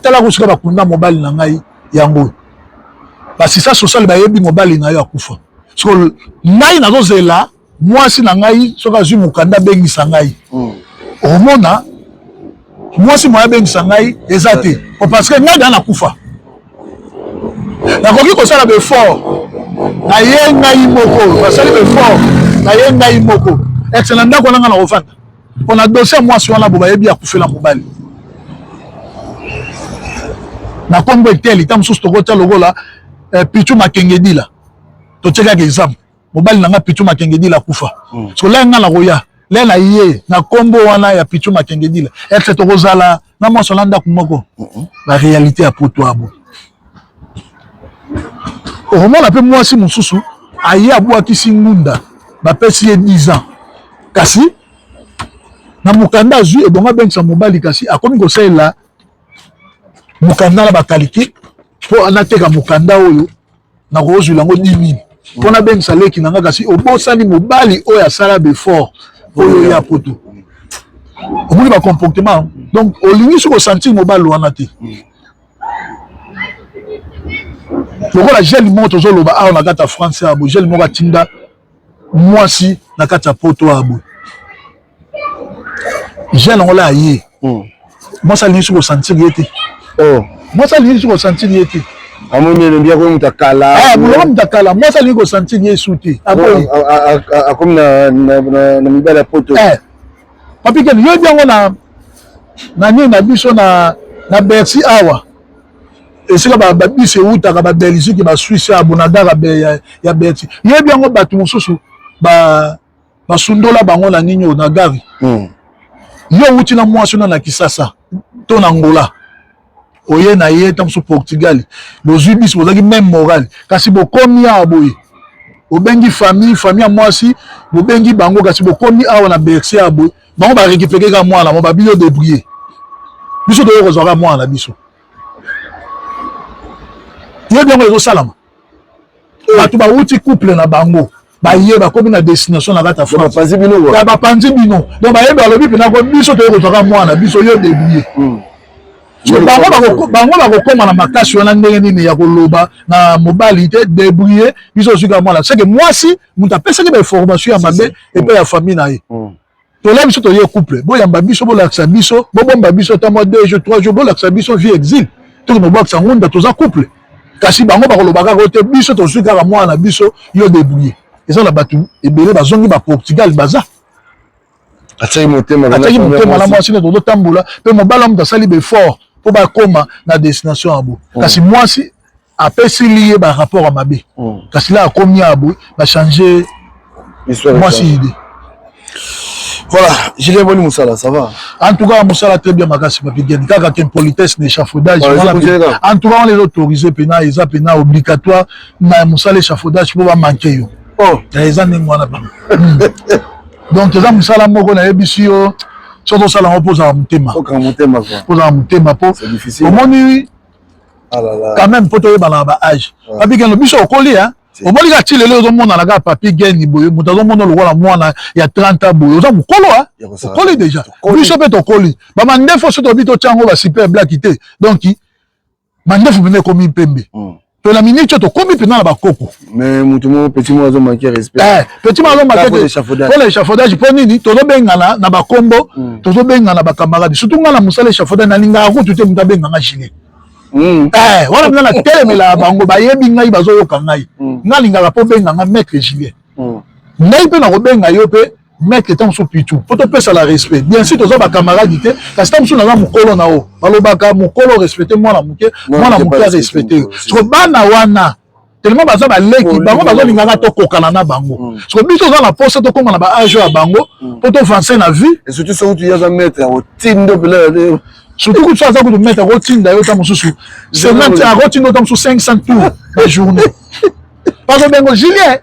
tala ko sika bakunda mobali na ngai yango basi ça social ba yebi mobali na yo akufa so ngai na zozela mwasi na ngai soka zwi mukanda bengisa ngai omona mwasi moya bengisa ngai ezate parce que ngai na kufa na koki ko sala be fort na ye ngai moko basali be fort na ye ngai moko excellent ndako na ngana ofanda on a dossier mwasi wana bo ba yebi akufela mobali na kombo eteli tam susto kota logola Pichu Makengedi là. To tcheka exemple. Mobali nanga Pichu Makengedi la kufa. So là nga na roya. Là na yé na combo wana ya Pichu Makengedi là. Est-ce que kozala na mo solanda kumoko. La réalité à poto abo. Au moment la pe moi si mususu aye abwa kisingunda. Ba pesi 10 ans. Kasi na mukanda zu e bonga bensa mobali kasi akomi ko sela mukanda la bakalite po anateka mukanda oyo na kozu lango 10 000 pona bensa leki nanga kasi obosani mobali oyo asala befort oyo ya poto omoni ba comportement donc olingi soko sentir mobali wana te lokola gel moto zoloba awa na kata France abo gel moko atinda mwasi na kata poto abo gel ngola aye moi ça lingi soko sentir yete moi ça lingi soko sentir yete
amoni le bien ko mutakala
mulo mutakala moi ça lingi ko sentir yesuti
akomi na mibala poto
papi ken yo bien na nini na biso na Bercy awa esika ba biso utaka ba Belgique ba Suisse abonada ba ya Bercy yo bien ngo batu mosusu ba sundola bango na nini na gari yo uti na mwasi na Kisasa to na Angola oye na ye tam so Portugal lozwi biso bozaki même moral kasi bokomi aboye obengi famille ya mwasi bobengi bango kasi bokomi awa na Bercy aboye bango ba récupérer ka mwana mo ba bilo débrouiller biso to yo kozwaka mwana biso yo bien ngo salama batu ba uti couple na bango baye bakomi na destination na kata France ba panzi bino donc baye ba lobi pena ko biso to yo kozwaka mwana biso yo débrouiller bango bakokoma na makasi wana ndenge nini ya koloba na mobali te débrouiller biso suka mwana c'est que mwasi muta pesaki ba information ya mabe et pe ya famille na ye to la biso to ye couple boyamba biso bolakisa biso bobomba biso ta mois 2 jours 3 jours bolakisa biso vie exil to no boksa ngunda toza couple kasi bango bakolobaka ko te biso to suka mwana biso yo débrouiller eza na batu ebele bazongi ba Portugal baza
ataki motema
la mwasi ne to tambola pe mobala mu tasali be fort po ba koma na destination abo kasi mwasi apesi lié ba rapport à mabe kasi là akomi abo ba changer mwasi idée.
Voilà, Julien Boni Moussala, ça va?
En tout cas, Moussala très bien, Makassi Papigène. Kaka qu'une politesse d'échafaudage. En tout cas, on les autorise, pena, ils ont pena obligatoire. Mais Moussala échafaudage pour pas manquer. Oh, ils ont donc, ils ont Moussala Moko na Ebisio. Surtout ça, on pose à Moutema. Pose à Moutema. C'est difficile. Au moins, quand même, pour te dire, âge. Papigène, le bicho au collier, hein. Au moins, il y a des gens qui ont un papier gagné, il y a des gens qui ont 30 ans, il y a des gens qui ont déjà. Puis, ça peut être collé. Mais il faut que tu aies un super black. Donc, il faut venir comme une pembe. Puis, la minute, tu as comme une pena à coco.
Mais, petit mot, ils ont manqué respect.
Petit mot, ils ont manqué respect. Pour l'échafaudage, pour nous, tu as bien un combo, tu as bien un camarade. Surtout, quand tu as l'échafaudage, tu as bien un gilet. Voilà maintenant la télé mais la bango ba yebi ngai bazo kangai ngalinga la po benga nga maître Julien ngai pe na ko benga yo pe maître tant so pitu poto pesa la respect bien sûr toza ba camarade te parce que tam so na mukolo na o balobaka mukolo respecter moi na muke respecter so bana wana tellement baza ba leki bango bazo linga to kokana na bango so biso za la poste to koma na ba age ya bango poto avancer na vie
et surtout so tu y a maître au tindo pela
surtout que tu as de mettre à routine d'ailleurs dans mon sous c'est même à routine dans 500 tours la journée parce que ben Julien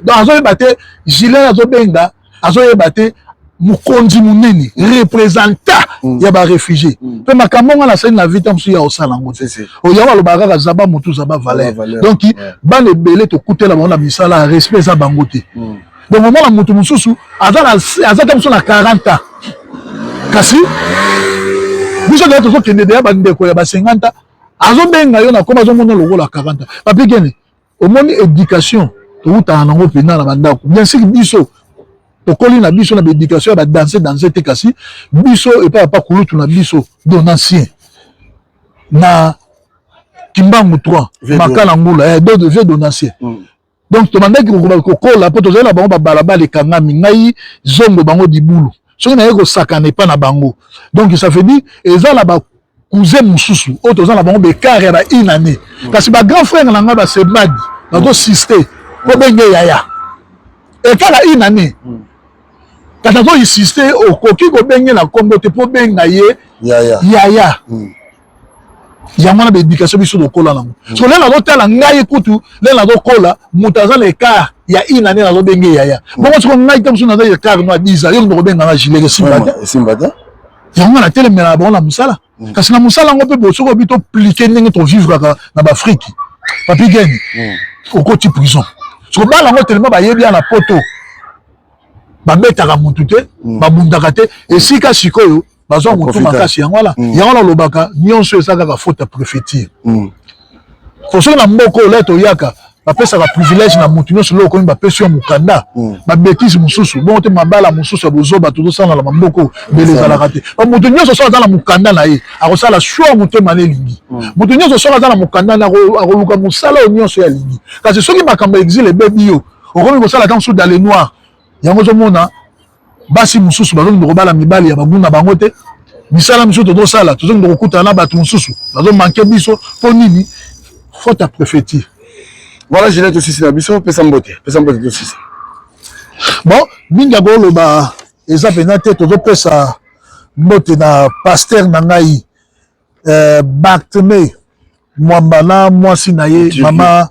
dans un batté Julien azo benga azo batté mukonzi munene représentant ya ba réfugié pe makambo na scène la vie tam su ya osalango o ya lo baraka zaba mutu zaba valeur donc ba le belé to kutela ba na misala respect za bangote donc moment la mutu mususu aza tam su na 40 ans kasi biso de tozo kende de ba ndeko ya ba 50 azo benga yo na koma zo mona logo la 40 papi kene au monde éducation to uta na ngo pena na bandako bien sûr biso to koli na biso na éducation ba danser te kasi biso et pas kulutu na biso donancien na Kimbangu 3 makala ngula de vieux donancien donc to mandaki ko kola poto zo la bango ba balaba le kangami ngai zongo bango dibulu. Ce qui n'est pas sakane pas na bango. Donc ça fait dire et ça là-bas cousin mosusu oyo toza na bango bekare ya ba-une année kasi bagrand frère na nga basemadi nazosiste po benge yaya ekala une année kasi nazoinsiste okoki kobengela nkombo te po benga ye yaya yango wana baéducation biso tokola nango so lelo nazotala ngai kutu lelo nazokola moto aza na ekare ya une année nazobenge yaya bongo siko ngai te mosusu naza ekare no ya 10 ans yo nakobenganga gilere simba te yango na telemela na bango na mosala kasi na mosala yango mpe bosoko obi toplike ndenge tovivraka na baafrike papi geni okoti prison soko bala yango telema bayebi ya na poto babetaka motu te babundaka te esika sikoyo bazwa motu makasi yango wana yango nalobaka nyonso eza kaka faute ya préfecture soki na mboka oyo toyaka bapesaka privilège na motu nyonso loko okomi bapesi yo mokanda babétise mosusu bongo te mabala mosusu ya bozoba tozosalala maboko oyo mbele ezalaka te motu nyonso soki aza na mokanda na ye akosala shwa motema na elingi motu nyonso soki aza na mokanda na akoluka mosala oyo nyonso ya lingi kasi soki makambo ya exile ebebi yo okomi kosala tant dans le noir yango ozomona basi mosusu bazongi kobala mibali ya baguna bango te misala miso tozosala tozongi kokutana na bato mosusu bazomanke biso mpo nini faute ya préfecture.
Voilà, je l'ai aussi sur la biso, pesa mbote aussi.
Bon, mingi akoloba eza pena te tozopesa mbote na pasteur na ngai Barthélemy Mwamba na mwasi na ye mama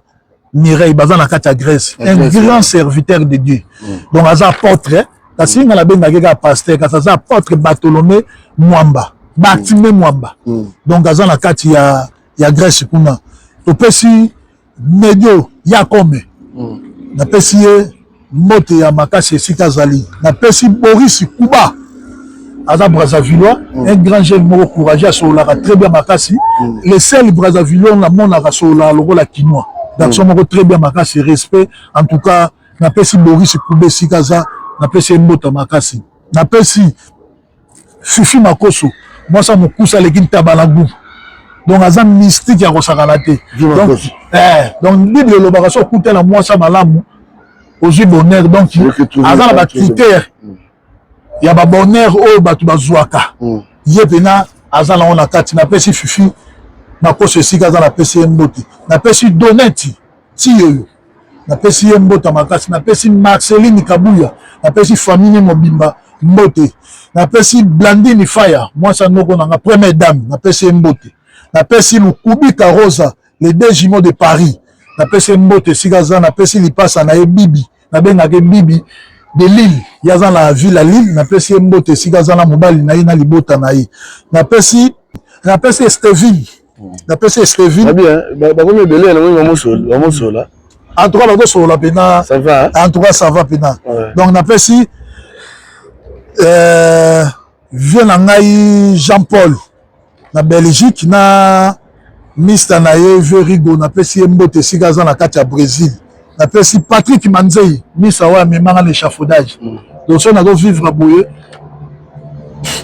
Mireille baza na kati ya Grèce, un grand serviteur de Dieu. Donc aza apôtre, kasi nga la benga keka pasteur, kasi aza apôtre Barthélemy Mwamba, Barthélemy Mwamba. Donc aza na kati ya Grèce kuna. Topesi Medio Yakome napesi ye mbote ya makasi esika azali napesi Boris Kuba aza Brazzavillois un grand jeune moko courageux asololaka très bien makasi le seul Brazzavillois namonaka asololaka lokola kinois d'action moko très bien makasi respect en tout cas napesi Boris Kuba esika aza napesi ye mbote ya makasi napesi Fifi Makoso mwasa mokusa aleki ntabala nguvu donc aza mystique ya kosakana te donc bible elobaka so okutela mwasa malamu ozwi bonheur donc aza na bacritère ya babonheur oyo bato bazwaka ye pena aza nango na kati napesi Fifi Makoso esika aza napesi ye mbote napesi Doneti ti yoyo napesi ye mbota makasi napesi Marceline Kabuya napesi famille mobimba mbote napesi Blandine Faya mwasa noko nanga première dame napesi ye mbote napesi Lukubika Rosa les deux jumeaux de Paris napesi mbote esika aza napesi lipasa na ye Bibi nabengaka Bibi de Lille yaza na ville ya Lille napesi ye mbote esika aza na mobali na ye na libota na ye napesi Esteville napesi Esteville
bakomi ebele na bamosola
en tout cas bazosolola pena en tout cas ça va pena donc napesi vieux na ngai Jean-Paul na Belgique na Mr na ye Verigo napesi ye mbote esika aza na kati ya Brésil napesi Patrick Manzei misa oyo amemanga na échafaudage donc so nazovivre boye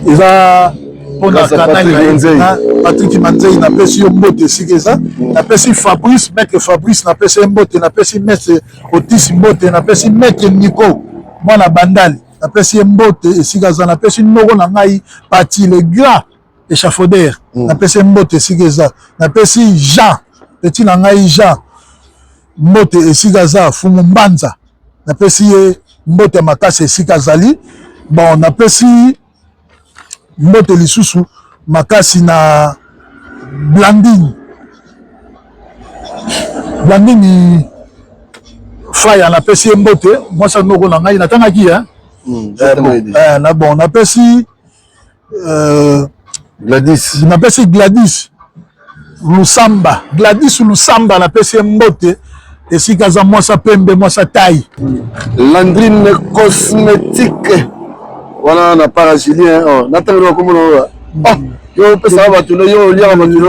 eza mpona kanai Patrick Manzei napesi yo mbote esika eza napesi Fabrice maître Fabrice napesi ye mbote napesi maître Otis mbote napesi maître Nico mwana bandali napesi ye mbote esika aza napesi noko na ngai Pati le grand échafaudaire napesi mbote esika eza napesi Jean petit na ngai Jean mbote esika aza Fumu Mbanza napesi ye mbote ya makasi esika azali bon napesi mbote lisusu makasi na Blandine Faya napesi ye mbote mwasa noko na ngai natangaki na bon napesi
Gladys
napesi Gladys Lusamba napesi ye mbote esika aza mwasa pembe mwasa tai
Landrine cosmétique wana na para Julien natangelo komona yo pesa bato yo liaka bato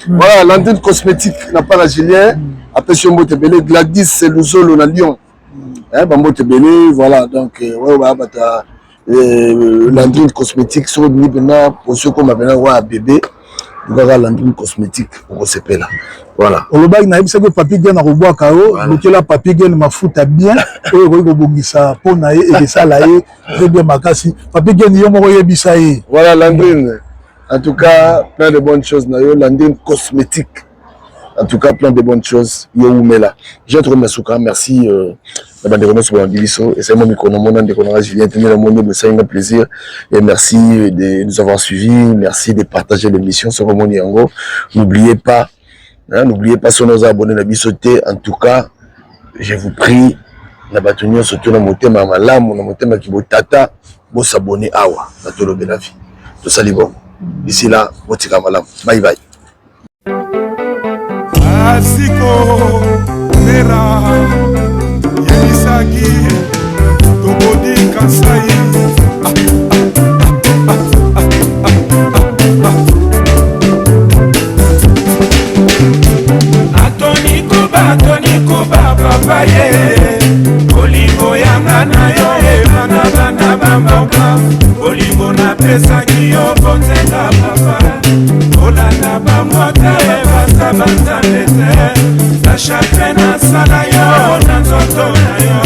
voilà Landrine cosmétique na para Julien apesi yo mbote belé Gladys Luzolo na Lyon bambote belé voilà donc ouais bata Landrine cosmétique sur ni bena pour ceux comme bena wa bébé Gara Landrine cosmétique on s'appelle voilà
olobaki na yebisa ko papier gen na kobwaka o lokela papier gen mafuta bien oyo ko kobongisa pona ye et ça la ye très bien makasi papier gen yo moko yebisa ye
voilà Landrine En tout cas, plein de bonnes choses. Landing cosmétique. En tout cas, plein de bonnes choses. Youmela. J'ai trouvé Masuka. Merci. Et c'est mon micro. Julien, c'est un plaisir. Et merci de nous avoir suivis. Merci de partager l'émission sur Romon Yango. N'oubliez pas sur nos abonnés de Bissoté. En tout cas, je vous prie. Nabatunyo surtout na motema malamu na motema kibotata bo s'abonner awa na tolo de la vie. Tout ça bon. D'ici là, botika malamu. Bye bye.
Asiko Mera Yemisaki Tobodi Kasai Atoni Kuba Papa ye Olingo yanga na yo bana bana bamboka Olingo na pesa kiyo bonzenga papa Olanda bamote basa basa lete La chakre na sala yo na nzoto na yo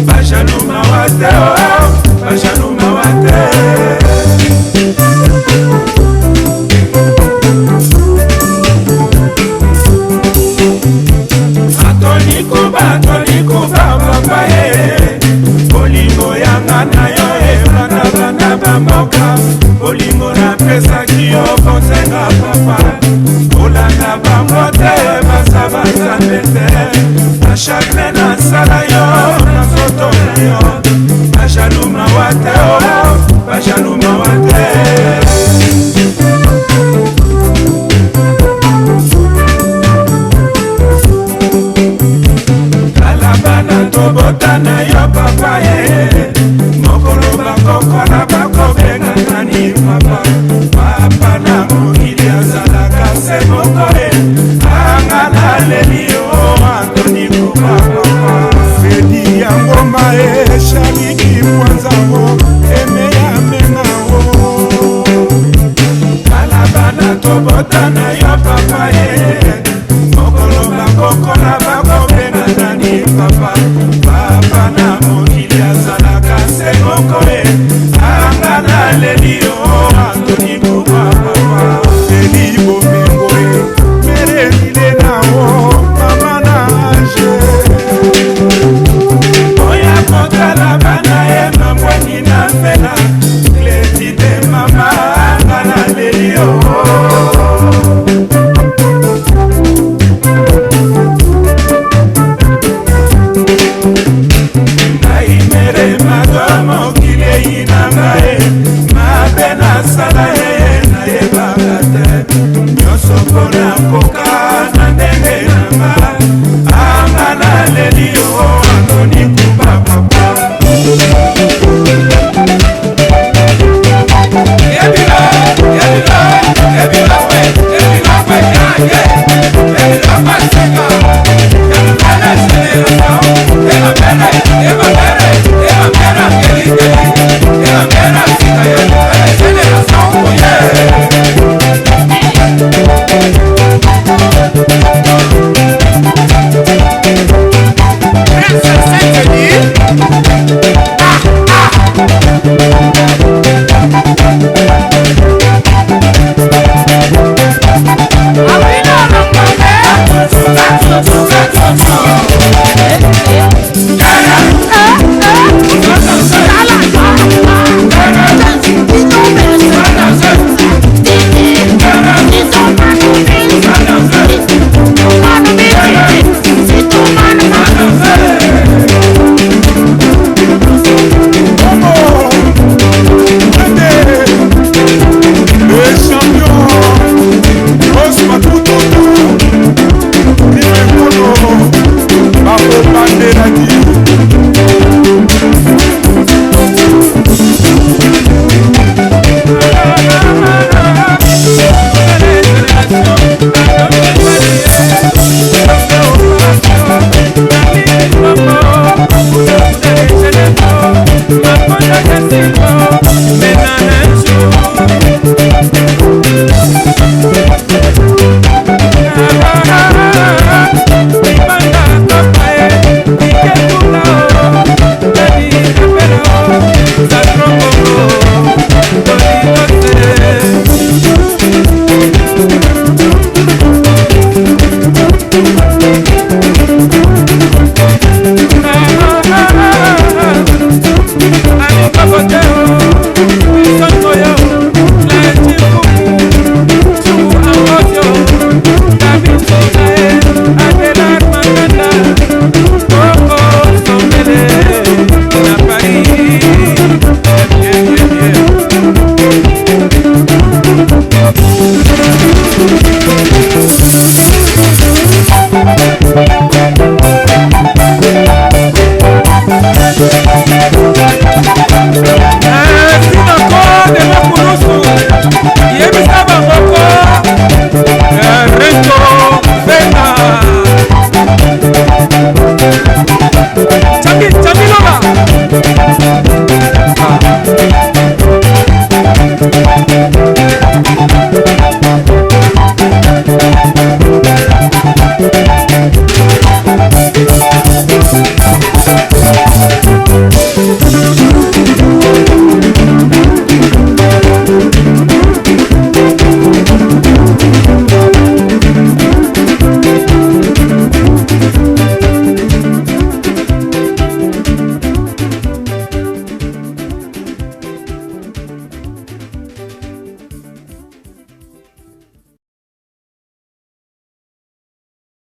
Bajaluma wate oh Bajaluma wate Atoni kuba papa ye Olingo yanga na yo bana bana bamboka Olingo na pesa kiyo bonzenga papa Olanda bangote basa basa lete Na chakre na sala yo na nzoto na yo Bajaluma wate oh Bajaluma wate Tobota na yo papa ye Mokolo bakoko na bako benga nani papa Papa na mokili azalaka se moko ye Anga na leli yo Antoni Kuba papa Fedi ya ngoma ye Shabiki mwanza ho Eme ya menga ho Kalabana tobota na yo papa ye Mokolo bakoko na bako benga nani papa Papa na mokili azalaka se moko ye